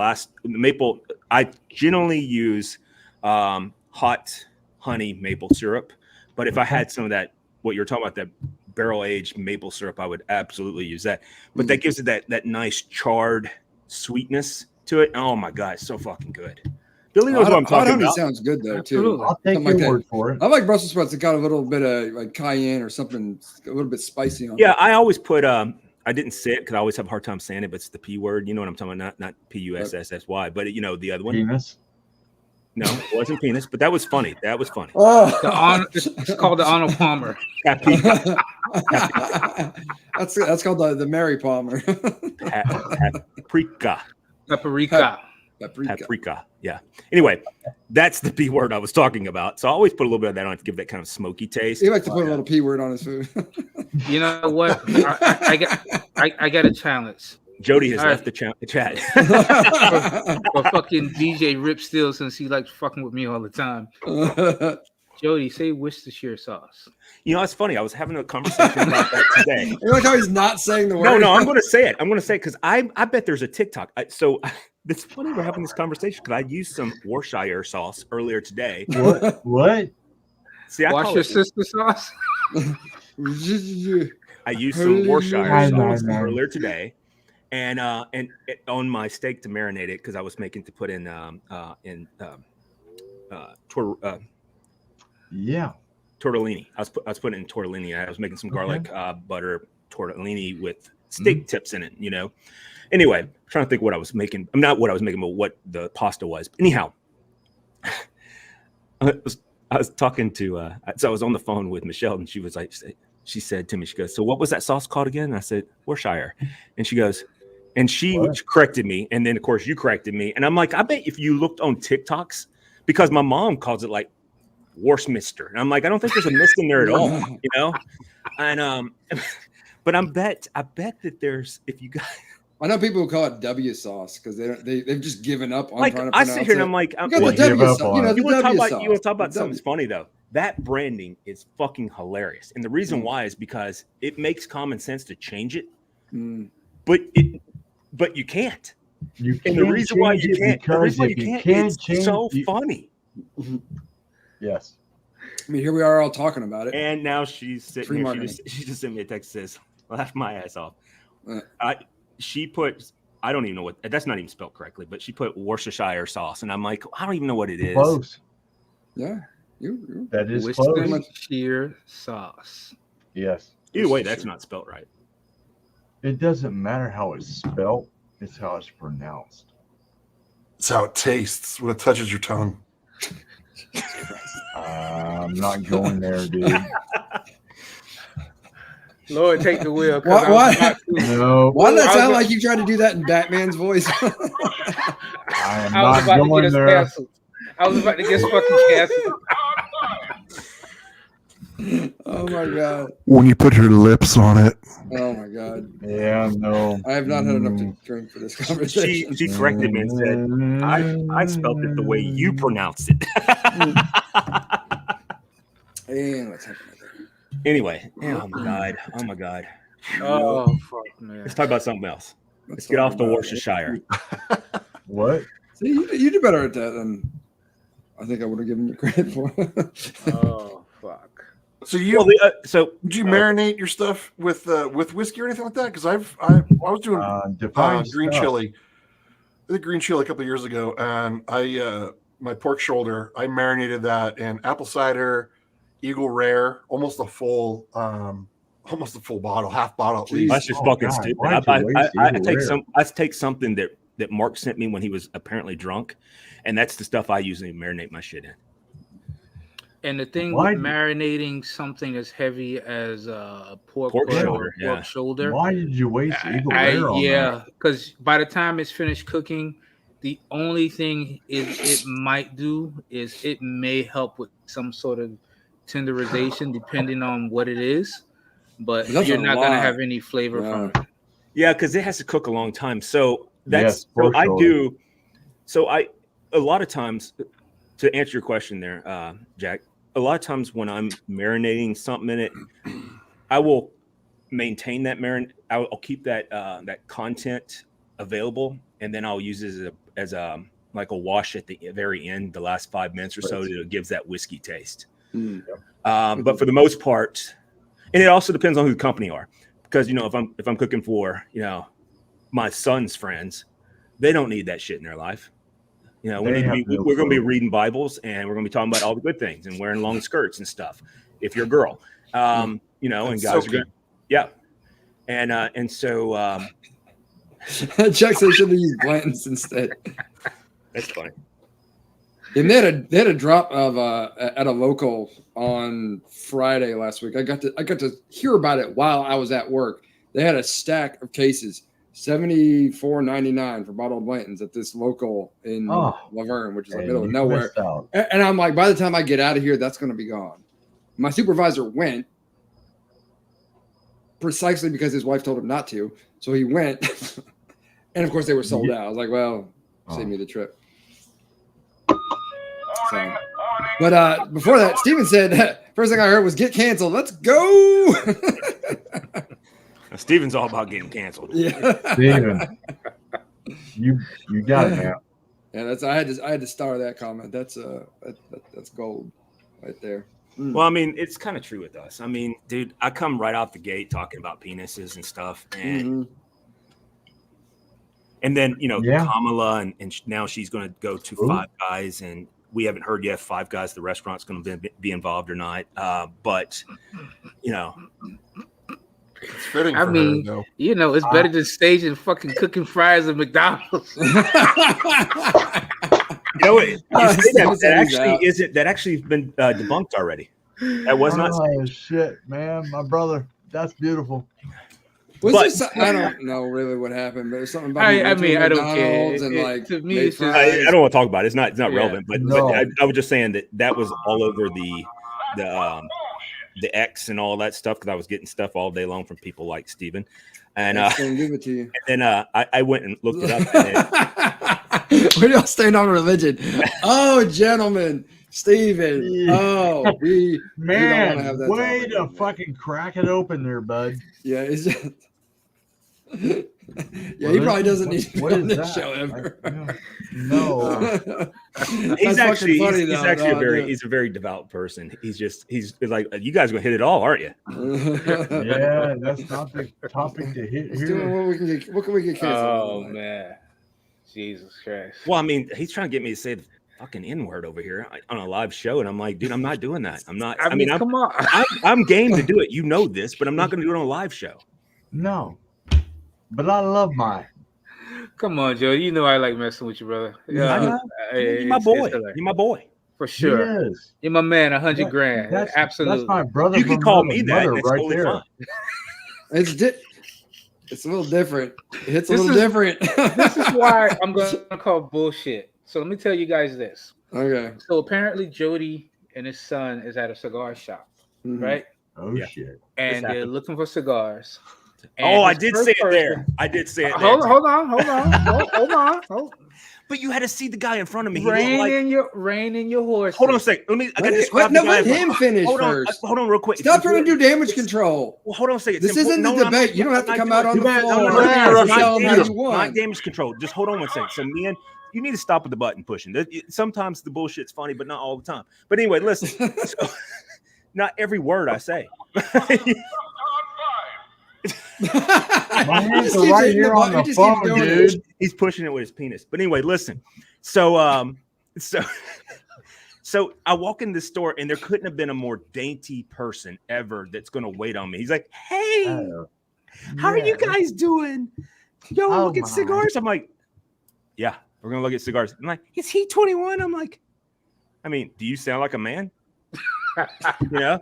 maple. I generally use hot honey maple syrup, but if I had some of that, what you're talking about, that barrel aged maple syrup, I would absolutely use that. But that gives it that nice charred sweetness to it. Oh my god, it's so fucking good. Billy knows what I'm Hot talking honey about. sounds good though Absolutely. too. I'll take Something your like word for it. I like Brussels sprouts that got a little bit of like cayenne or something, a little bit spicy on Yeah, it. I always put I didn't say it because I always have a hard time saying it, but it's the P word. You know what I'm talking about? Not PUSSY, but the other one. Penis. No, it wasn't penis, but that was funny. That was funny. Oh. It's called the Arnold Palmer. Paprika. that's called the Mary Palmer. Paprika. Paprika. Paprika. Yeah. Anyway, that's the P word I was talking about. So I always put a little bit of that on to give that kind of smoky taste. He likes to put a little P word on his food. You know what? I got a challenge. Jody has All left the chat. For fucking DJ Rip Still, since he likes fucking with me all the time. Jody, say Worcestershire sauce. It's funny. I was having a conversation about that today. You like how he's not saying the word? No, I'm going to say it. I'm going to say it because I bet there's a TikTok. So it's funny we're having this conversation because I used some Worcestershire sauce earlier today. What? See, I Wash call your it, sister sauce. I used some Worcestershire sauce No. earlier today, and on my steak to marinate it because I was making to put in tortellini. I was putting in tortellini. I was making some garlic butter tortellini with steak tips in it. Anyway, trying to think what I was making. I'm not what I was making, but what the pasta was. Anyhow, I was talking to. So I was on the phone with Michelle, and she was like, she said to me, she goes, "So what was that sauce called again?" And I said, "Worcestershire," and she goes, and she corrected me, and then of course you corrected me, and I'm like, I bet if you looked on TikToks, because my mom calls it like Worcester, and I'm like, I don't think there's a mist in there at all, and but I bet that there's, if you guys. I know people who call it W sauce because they've just given up on Like trying to I pronounce sit here and it. I'm like, You got the W sauce. The you want W to sauce. talk about The something W. funny though? That branding is fucking hilarious, and the reason why is because it makes common sense to change it, but you can't. And the reason why you can't, it's so funny. Yes. I mean, here we are all talking about it. And now she's sitting Free here. marketing. She just sent me a text that says, "Laugh my ass off." Uh. She put, I don't even know what, that's not even spelled correctly, but she put Worcestershire sauce, and I'm like, I don't even know what it is. Close. Yeah. You. That is close. Worcestershire sauce. Yes. Either way, that's not spelled right. It doesn't matter how it's spelled, it's how it's pronounced. It's how it tastes when it touches your tongue. I'm not going there, dude. Lord, take the wheel. Why? No. Why did that sound like you tried to do that in Batman's voice? I am I was not about to get going us there. canceled. I was about to get fucking canceled. Oh my god. When you put your lips on it. Oh my god. Yeah, no. I have not had enough to drink for this conversation. She corrected me and said, I spelled it the way you pronounce it. And what's happening there? Anyway, oh my god. Oh fuck, man. Let's talk about something else. Let's get off the Worcestershire. What? See, you do better at that than I think I would have given you credit for. Oh fuck. So you did you marinate your stuff with whiskey or anything like that? Because I was doing green chili. I did green chili a couple of years ago, and I my pork shoulder, I marinated that in apple cider, Eagle Rare, almost a full bottle, half bottle at least. That's just fucking stupid. I take something that Mark sent me when he was apparently drunk, and that's the stuff I usually marinate my shit in. And the thing Why with did- marinating something as heavy as a pork Pork butt shoulder, or yeah. pork shoulder, Why did you waste eagle rare on that? yeah, because by the time it's finished cooking, the only thing it might do is it may help with some sort of tenderization, depending on what it is. But But that's you're a not gonna lot. have any flavor from it. Yeah, because it has to cook a long time. So Yes, so for I sure. do. So I a lot of times, to answer your question there, Jack. A lot of times when I'm marinating something in it, I will maintain that I'll keep that that content available, and then I'll use it as a like a wash at the very end, the last 5 minutes or so, Right. that it gives that whiskey taste. Mm. But for the most part, and it also depends on who the company are, because if I'm cooking for my son's friends, they don't need that shit in their life. We're going to be reading Bibles, and we're going to be talking about all the good things and wearing long skirts and stuff. If you're a girl, and guys are going, yeah, and so Chuck said should have used Blanton's instead. that's funny. And they had a drop of at a local on Friday last week. I got to hear about it while I was at work. They had a stack of cases, $74.99 for bottled Blanton's at this local in Laverne, which is the middle of nowhere. And I'm like, by the time I get out of here, that's going to be gone. My supervisor went precisely because his wife told him not to, so he went. And of course, they were sold out. I was like, well, save me the trip. So, but before that, Steven said, first thing I heard was get canceled. Let's go. Steven's all about getting canceled. Yeah. Steven, you got it, man. Yeah, I had to star that comment. That's gold right there. Mm. Well, I mean, it's kind of true with us. I mean, dude, I come right out the gate talking about penises and stuff, and then Kamala, and now she's going to go to Five Guys, and we haven't heard yet if Five Guys, the restaurant's going to be involved or not. But it's fitting. I mean, her, it's better than staging fucking cooking fries at McDonald's. That actually been debunked already. That was not. Oh shit, man, my brother, that's beautiful. I don't know really what happened, but there's something about I mean, I don't care. And to me, it's just, I don't want to talk about it. It's not relevant. But, No. but I was just saying that was all over the X and all that stuff, because I was getting stuff all day long from people like Steven. And give it to you. And then I went and looked it up. Where y'all stand on religion? Oh, gentlemen, Steven. Oh, we don't want to have that. Way to fucking crack it open there, bud. Yeah, it's just. Yeah, he probably doesn't need to be on this show ever. No. He's actually he's a very devout person. He's like, you guys gonna hit it all, aren't you? Yeah, that's not the topic to hit here. What can we get canceled? Oh man, Jesus Christ. Well, I mean, he's trying to get me to say the fucking N-word over here on a live show, and I'm like, dude, I'm not doing that. I'm not. I mean, come on. I'm game to do it. You know this, but I'm not going to do it on a live show. No, but I love mine. Come on, Joe. You know I like messing with you, brother. Yeah, you're my boy. You're my boy. For sure. He is. You're my man, 100 grand. Absolutely. That's my brother. You can call me that. That's right totally there. fine. It's a little different. It's a little different. This is why I'm going to call bullshit. So let me tell you guys this. Okay. So apparently Jody and his son is at a cigar shop, right? Oh, shit. And they're looking for cigars. And I did say it there. I did say it there. Hold on. But you had to see the guy in front of me. Rein in your horse. Hold on a second. Let him finish first. Hold on real quick. Stop trying to do damage control. Well, hold on a second. This isn't the debate. You don't have to come out on the floor. Not damage control. Just hold on one second. So, man, you need to stop with the button pushing. Sometimes the bullshit's funny, but not all the time. But anyway, listen. Not every word I say. My hands are right here on the phone, dude. He's pushing it with his penis. But anyway, listen. So I walk in this store, and there couldn't have been a more dainty person ever that's going to wait on me. He's like, "Hey, how are you guys doing? Yo, look at cigars." I'm like, "Yeah, we're gonna look at cigars." I'm like, "Is he 21?" I'm like, "I mean, do you sound like a man?" You know.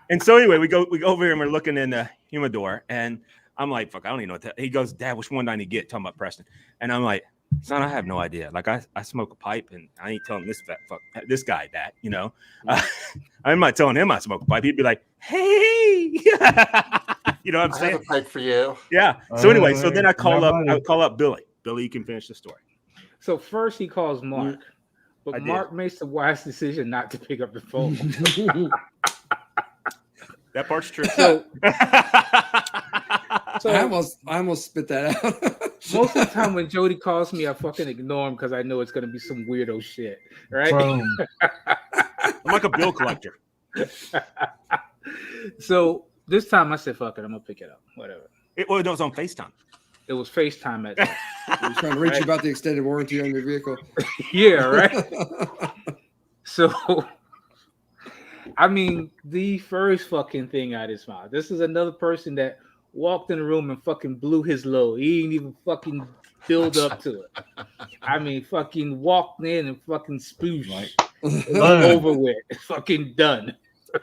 And so anyway, we go over here and we're looking in the humidor, and I'm like, fuck, I don't even know what that. He goes, Dad, which one do I need to get? Talking about Preston, and I'm like, son, I have no idea. Like I smoke a pipe, and I ain't telling this guy that, you know. I'm not telling him I smoke a pipe. He'd be like, hey, you know what I'm I saying? have a pipe for you. Yeah. So anyway, so then I call up Billy. Billy, you can finish the story. So first he calls Mark, but Mark makes the wise decision not to pick up the phone. That part's true. So I almost spit that out. most of the time when Jody calls me, I fucking ignore him because I know it's gonna be some weirdo shit, right? Boom. I'm like a bill collector. So this time I said, "Fuck it, I'm gonna pick it up." Whatever. It was on FaceTime. It was FaceTime at that. I was trying to reach you about the extended warranty on your vehicle. Yeah, right. So, I mean, the first fucking thing out of his mouth. This is another person that walked in the room and fucking blew his load. He didn't even fucking build up to it. I mean, fucking walked in and fucking sploosh. Right. Over with. Fucking done. Are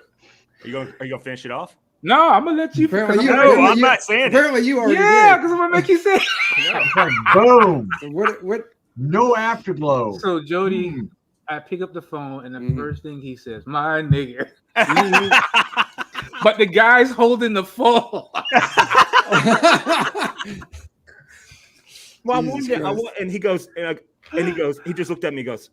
you gonna finish it off? No, I'm gonna let you. Apparently I'm not saying it. Apparently you already Yeah, did. because I'm gonna make you say. Boom. So what? No afterglow. So Jody, I pick up the phone and the first thing he says, "My nigga." But the guy's holding the phone. Well, and he goes, he just looked at me and goes,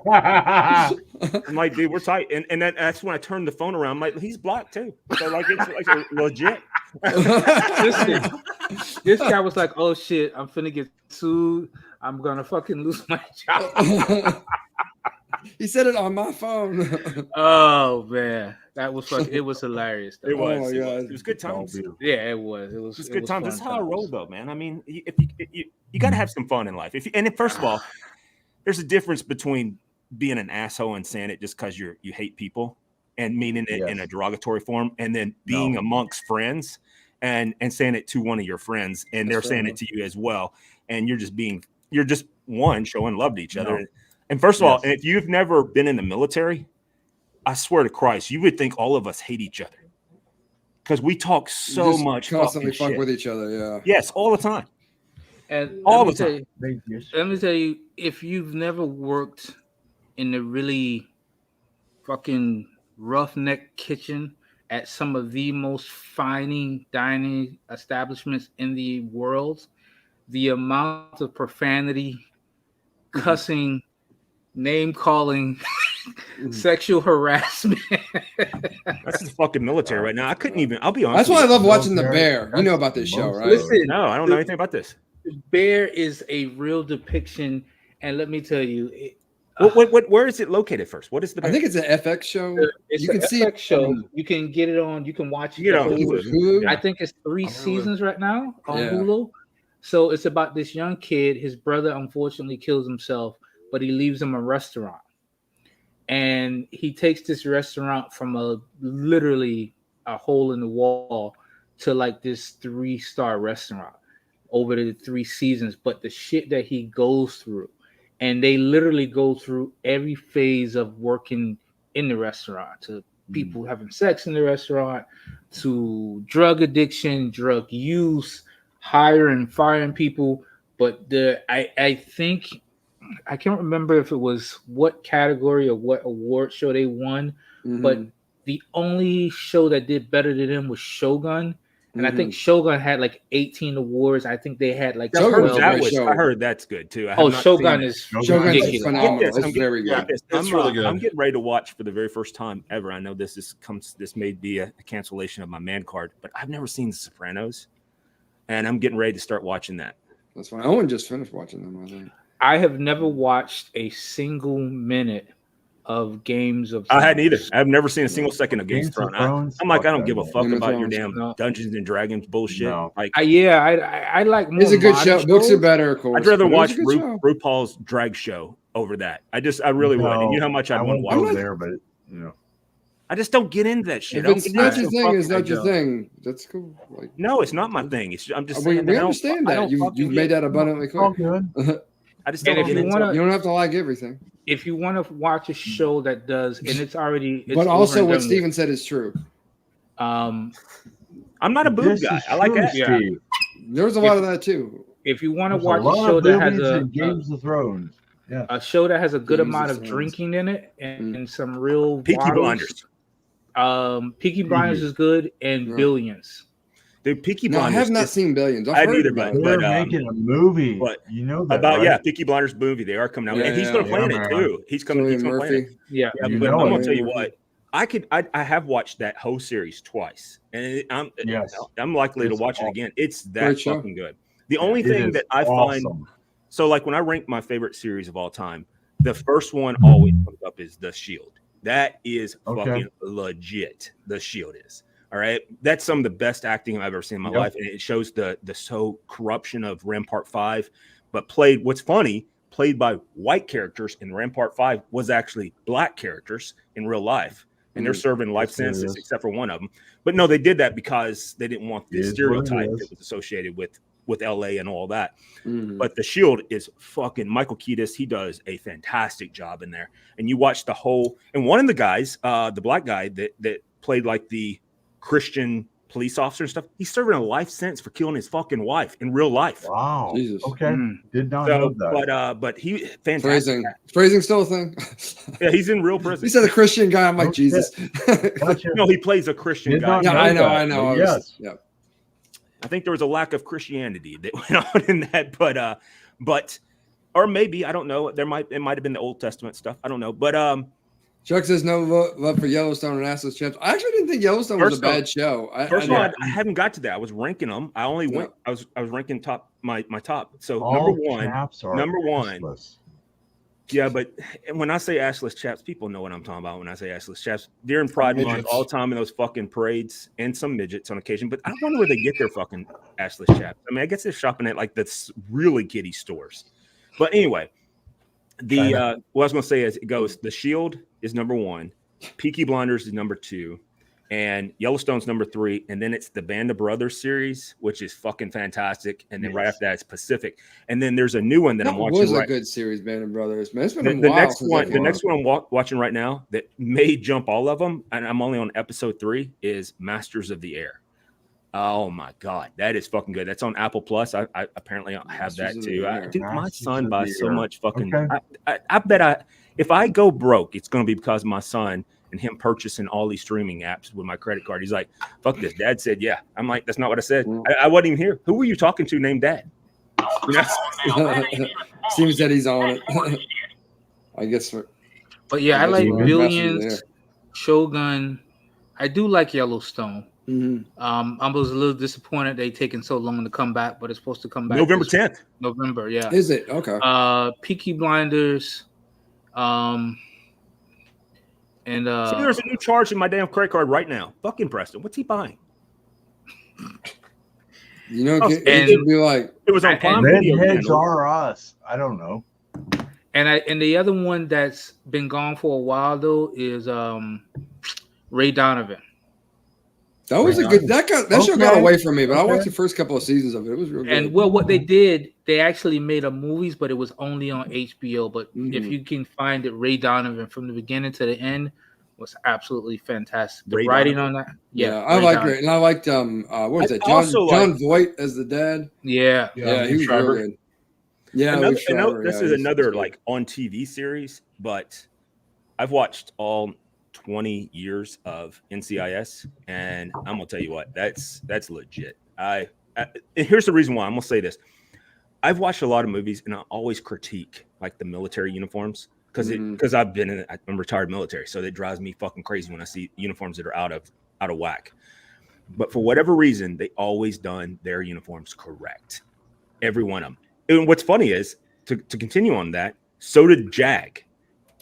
I'm like, dude, we're tight. And that's when I turned the phone around. I'm like, he's blocked too. So like it's like legit. Listen, this guy was like, "Oh shit, I'm finna get sued. I'm gonna fucking lose my job." He said it on my phone. Oh man, that was fucking. It was hilarious. Though. It was. Oh my God. It was good times. Yeah, it was. It was. It's good times. This is fun how I roll, though, man. I mean, if you got to have some fun in life. First of all, there's a difference between being an asshole and saying it just because you hate people and meaning it in a derogatory form, and then being amongst friends and saying it to one of your friends, and they're saying it to you as well, and you're just one showing love to each other. And first of all, if you've never been in the military, I swear to Christ, you would think all of us hate each other because we talk so Just much, constantly fucking fuck shit. with each other. Yeah. Yes, all the time. And All the time. Let me tell you, if you've never worked in a really fucking roughneck kitchen at some of the most fine dining establishments in the world, the amount of profanity, cussing, name calling, sexual harassment. That's the fucking military right now. I couldn't even. I'll be honest. That's why I with love watching The Bear. You know about this show, right? Listen, you. No, I don't know anything about this. Bear is a real depiction, and let me tell you, Where is it located first? What is the? I think it's an FX show. it's You an can see FX it show. on- You can get it on. You can watch it. You know, on Hulu. I think it's 3 seasons right now on Yeah. Hulu. So it's about this young kid. His brother unfortunately kills himself, but he leaves him a restaurant, and he takes this restaurant from literally a hole in the wall to like this 3-star restaurant over the 3 seasons. But the shit that he goes through, and they literally go through every phase of working in the restaurant, to people having sex in the restaurant, to drug addiction, drug use, hiring and firing people. But I think I can't remember if it was what category or what award show they won, but the only show that did better than them was Shogun. And I think Shogun had like 18 awards. I think they had like Shogun 12. was great show. I heard that's good too. I have not Shogun seen it. is Shogun's ridiculous. phenomenal. Get this, It's very good. It's really good. I'm getting ready to watch for the very first time ever. I know this may be a cancellation of my man card, but I've never seen The Sopranos, and I'm getting ready to start watching that. That's fine. Owen just finished watching them, I think. I have never watched a single minute of Games of I hadn't either. Thrones. I've never seen a single second of Games of Thrones. I'm like, I don't give a fuck Game of about your Thrones. damn Dungeons and Dragons bullshit. No. Like, I like more It's a good modern show. Books are shows. better, of course. I'd rather but it was watch a good show. RuPaul's drag show over that. I really would. And you know how much I'd want to watch go it. there, but you know. I just don't get into that shit. If I don't it's get not into your that. thing, it's Fuck not that your job. thing. That's cool. Like, No, it's not my thing. I'm just we saying. that I don't- understand I that. don't You fucking made get- that abundantly All clear. good. I just And don't if get you into wanna- it. You don't have to like everything. If you want to watch a show that does, and it's already, it's But over also, and what done with. Steven said is true. I'm not a boob This guy. is I like true, that. Steve. There's a lot of that too. If you want to There's watch a lot show of that has movies a and Games of Thrones. Yeah. show that has a good Games amount of of Thrones. drinking in it and some real Peaky bottles, Blinders. Peaky Blinders is good, and Yeah. Billions. Dude, Peaky No, I Blinders. have not is- seen Billions. I've I heard neither, about but- it. They're making a movie. but You know that, about right? Peaky Blinders movie. They are coming out, Yeah, and he's yeah. going to play in Yeah, it man. too. He's coming. Cillian He's going to play in it. Murphy. Yeah, Yeah, You but know I'm it. gonna tell you Murphy. what. I have watched that whole series twice, and Yes. I'm likely to It's watch it awesome. again. It's that Great show. fucking good. The only It thing is that I find awesome. so like when I rank my favorite series of all time, the first one always comes up is The Shield. That is Okay. fucking legit. The Shield is. All right. That's some of the best acting I've ever seen in my Yep. life. And it shows the so corruption of Rampart 5, but played by white characters in Rampart 5 was actually black characters in real life. And they're serving life Yes, it sentences is. except for one of them. But no, they did that because they didn't want the It is what it stereotype is. that was associated with LA and all that. Mhm. But The Shield is fucking Michael Kiedis. He does a fantastic job in there. And you watch the whole, and one of the guys, the black guy that played like the Christian police officer and stuff, he's serving a life sentence for killing his fucking wife in real life. Wow. Jesus. Okay. Mm. Did not So, know that. but he fantastic. Phrasing. Phrasing still a thing. Yeah, he's in real He prison. said a Christian guy. I'm like, Okay. Jesus. Gotcha. No, he plays a Christian Did guy. not Yeah, know I know. that, I know. but yes. Yeah. I think there was a lack of Christianity that went on in that, but or maybe I don't know. It might have been the Old Testament stuff. I don't know, but Chuck says no love for Yellowstone and Assless Champs. I actually didn't think Yellowstone was a First of all- bad show. first of all, I haven't got to that. I was ranking them. I only went. Yeah. I was ranking my top. So All number one. chaps are number one. useless. Yeah, but when I say assless chaps, people know what I'm talking about when I say assless chaps. During Pride Month, Midgets. all the time in those fucking parades, and some midgets on occasion. But I wonder where they get their fucking assless chaps. I mean, I guess they're shopping at like the really kiddie stores. But anyway, what I was going to say is it goes: The Shield is number one, Peaky Blinders is number two, and Yellowstone's number three, and then it's the Band of Brothers series, which is fucking fantastic. And then right Yes. after that, it's Pacific. And then there's a new one that That I'm watching was a right. good series, Band of Brothers. Man, it's been The, a the while next since one, I've the watched next one I'm watching right now that may jump all of them, and I'm only on episode 3, is Masters of the Air. Oh my god, that is fucking good. That's on Apple Plus. I apparently have Masters that of too. the I Air. think my Masters son of buys the so Air. much fucking. Okay. I bet if I go broke, it's going to be because of my son and him purchasing all these streaming apps with my credit card. He's like, "Fuck this." Dad said, "Yeah." I'm like, "That's not what I said. Mm. I wasn't even here. Who were you talking to named Dad?" You know? Seems that he's on it. I guess. But yeah, I That's like right. Billions, Shogun. I do like Yellowstone. Mhm. I was a little disappointed they taking so long to come back, but it's supposed to come back November this 10th. November, yeah. Is it okay? Peaky Blinders, and See, there's a new charge in my damn credit card right now. Fucking Preston, what's he buying? You know, Oh, it would be like It was on And Prime Video. Redheads channel. are us. I don't know. and the other one that's been gone for a while though is Ray Donovan. that was a good that show got Okay. away from me, but I Okay. watched the first couple of seasons of it. It was real good. And well, what they did, they actually made a movies, but it was only on HBO. But if Mhm. you can find it, Ray Donovan from the beginning to the end was absolutely fantastic. The Ray writing Donovan? on that, yeah, I liked it, and I liked what was I it? also John Voight as the dad. Yeah, Yeah, he was Trevor. real good. Yeah, Another, with Trevor, this yeah, is he's another good. like on TV series, but I've watched all 20 years of NCIS, and I'm gonna tell you what, that's legit. And here's the reason why I'm gonna say this. I've watched a lot of movies, and I always critique like the military uniforms because Mhm. I'm retired military, so it drives me fucking crazy when I see uniforms that are out of whack. But for whatever reason, they always done their uniforms correct, every one of them. And what's funny is to continue on that, so did Jag.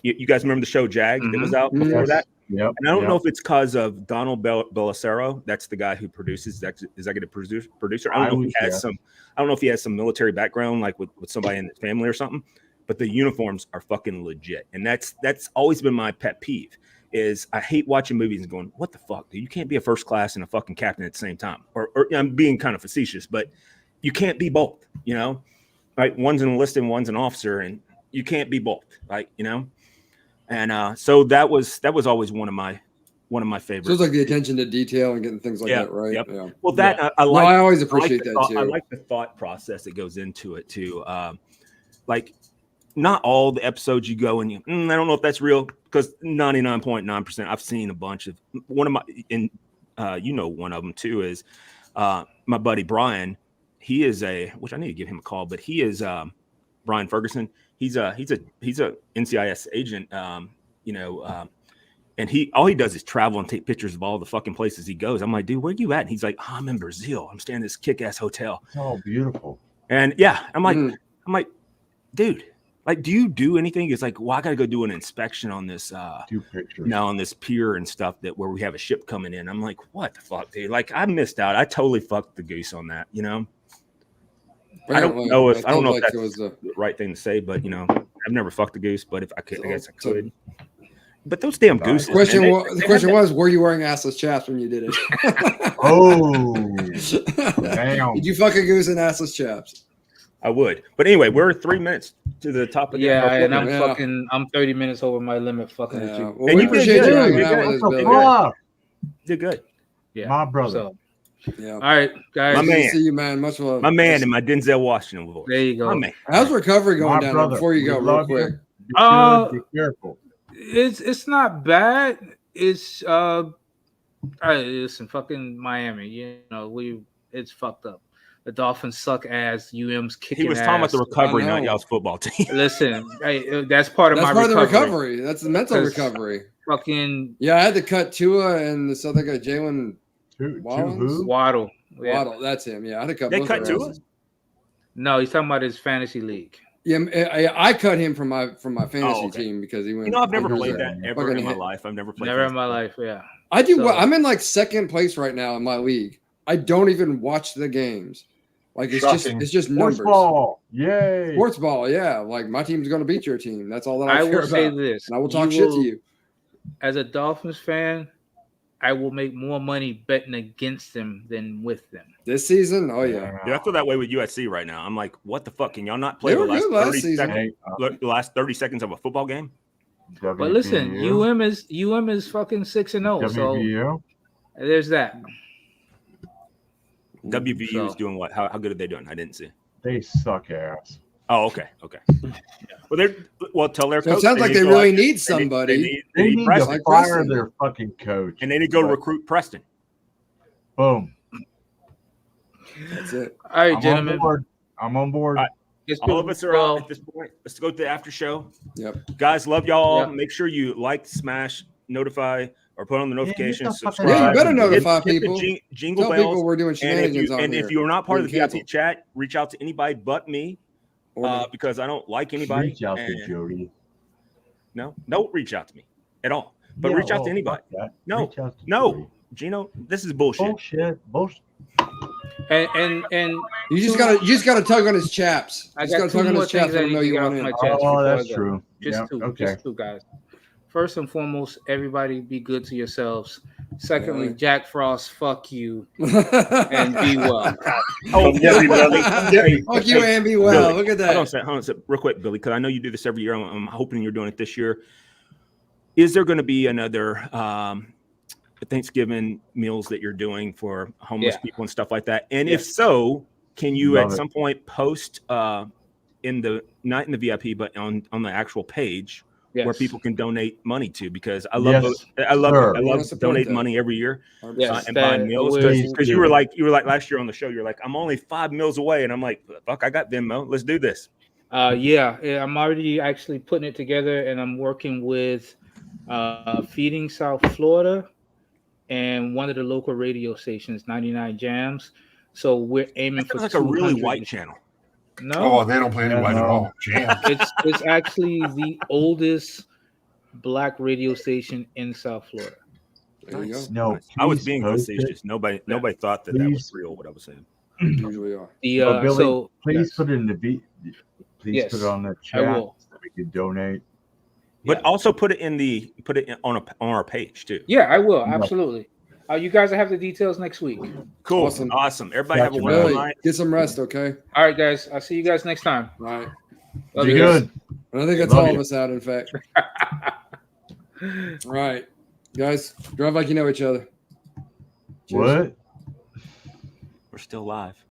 You guys remember the show Jag that was out before Yes. that? Yep. And I don't know if it's because of Donald Bellicero. That's the guy who produces, executive producer. I don't know if he has some. I don't know if he has some military background, like with somebody in his family or something. But the uniforms are fucking legit, and that's always been my pet peeve. Is I hate watching movies and going, "What the fuck, dude? You can't be a first class and a fucking captain at the same time." Or I'm being kind of facetious, but you can't be both, you know. right? One's an enlisted, one's an officer, and you can't be both, right? You know, and so that was always one of my favorites. So it's like the attention to detail and getting things like that, right? Yep. Yeah. Well, that Yeah. I like. No, I always appreciate that too. I like the thought process that goes into it too. Like, not all the episodes you go and you, I don't know if that's real, because 99.9% I've seen a bunch of one of my, and you know, one of them too is my buddy Brian. He is which I need to give him a call, but he is Brian Ferguson. He's a NCIS agent, you know, and all he does is travel and take pictures of all the fucking places he goes. I'm like, dude, where you at? And he's like, oh, I'm in Brazil. I'm staying in this kick-ass hotel. It's all beautiful. And yeah, I'm like, dude, like, do you do anything? It's like, well, I got to go do an inspection on this, Do pictures. on this pier and stuff where we have a ship coming in. I'm like, what the fuck, dude? Like, I missed out. I totally fucked the goose on that, you know? I don't know if that's the right thing to say, but you know, I've never fucked a goose, but if I could, I guess I could. But those damn gooses. The question was, were you wearing assless chaps when you did it? Oh, damn. Did you fuck a goose in assless chaps? I would. But anyway, we're 3 minutes to the top of the and I'm Yeah. I'm 30 minutes over my limit fucking with you. Well, And we you did appreciate good. you hanging You out did with us, What the Billy. fuck? Did good. Yeah. My brother. So, Yeah. all right, guys. My Good to man. see you, man. Much love. My man and my Denzel Washington voice. There you go. My man. How's recovery going My down there brother. before you We go, real love you. quick? Be good, be careful. It's not bad. It's listen, fucking Miami. You know, it's fucked up. The Dolphins suck ass. UM's kicking. He was talking about the recovery, I know. not y'all's football team. Listen, hey, that's part of That's my part of the recovery. recovery. That's the mental 'Cause- recovery. Fucking Yeah, I had to cut Tua and this other guy, Jalen Two Wallens? who? Waddle. Yeah. Waddle. That's him. Yeah, I had to cut They both cut their Tua? asses. No, he's talking about his fantasy league. Yeah, I cut him from my fantasy okay. team because he went. You know, I've never under played there. that ever Fucking in my hit. life. I've never played. Never in fantasy my football. life. Yeah. I do. So- Well, I'm in like second place right now in my league. I don't even watch the games. Like it's Shocking. just Sports numbers. ball. Yay. Sports ball, yeah. Like my team's going to beat your team. That's all that I I care will say about. this. And I will talk You shit will- to you. As a Dolphins fan, I will make more money betting against them than with them. This season, oh yeah. Dude, I feel that way with USC right now. I'm like, what the fuck? Can y'all not play They the were last good last 30 season. seconds? The last 30 seconds of a football game? But listen, UM is fucking 6-0. So WVU. there's that. WVU is So- doing what? How good are they doing? I didn't see. They suck ass. Oh, okay. Well, tell their So coach. it sounds like they need to really go- need somebody. They They need need Preston, to Like fire Preston. their fucking coach. and they need to go recruit Preston. Boom. That's it. All right, I'm gentlemen. on board. I'm on board. All right. It's All been of us are well. at this point. Let's go to the after show. Yep. Guys, love y'all. Yeah. Make sure you like, smash, notify, or put on the notifications. hit the fucking- Subscribe. Yeah, you better Hit- notify Hit the people. jingle Tell bells. people we're doing And shenanigans on here. if you're not part of the Being VIP canceled. chat, reach out to anybody but me Or because I don't like anybody. Reach out to and- Jody. No, don't reach out to me at all. But Yeah, reach out well, to anybody. fuck that. No, Reach out to no. Jody. Gino, this is bullshit. Bullshit. And you just gotta tug on his chaps. I Just got gotta two tug on more his chaps. things I Let him need know to you get want off in. my chest. Oh, before I that's go. true. Just Yep, two, okay. just two guys. First and foremost, everybody be good to yourselves. Secondly, Yeah. Jack Frost, fuck you and be well. Oh, Yeah, we love it. Fuck you, and be well. Billy, Look at Hold on a that. second, real quick, Billy, because I know you do this every year. I'm hoping you're doing it this year. Is there going to be another Thanksgiving meals that you're doing for homeless Yeah. people and stuff like that? And Yeah. if so, can you Love at it. some point post in the not in the VIP, but on the actual page where Yes. people can donate money to? Because I love Yes, I love sir. I We wanna love support donating that. money every year Yes, and buying that meals was- because you were like last year on the show. You're like, I'm only 5 meals away, and I'm like, fuck, I got Venmo. Let's do this. Yeah, I'm already actually putting it together, and I'm working with Feeding South Florida and one of the local radio stations, 99 Jams. So we're aiming That for sounds like a really 200 white channel. No, Oh, they don't play any Yeah, white at no. all. Jam. it's actually the oldest black radio station in South Florida. There you go. No, I was please being post it. facetious. Nobody thought that was Please. real. What I was saying. Usually are. The But Billy, so please yes. put it in the beat. Please Yes, put it on the I chat will. so we can donate. But Yeah. also put it on our page too. Yeah, I will No. absolutely. You guys will have the details next week. Cool. Awesome. Awesome. Everybody have a Gotcha, wonderful Billy, night. get some rest, okay? All right, guys. I'll see you guys next time. All right. Love Be you guys. good. And I think that's Love all you. of us out, in fact. All right. Guys, drive like you know each other. Cheers. What? We're still live.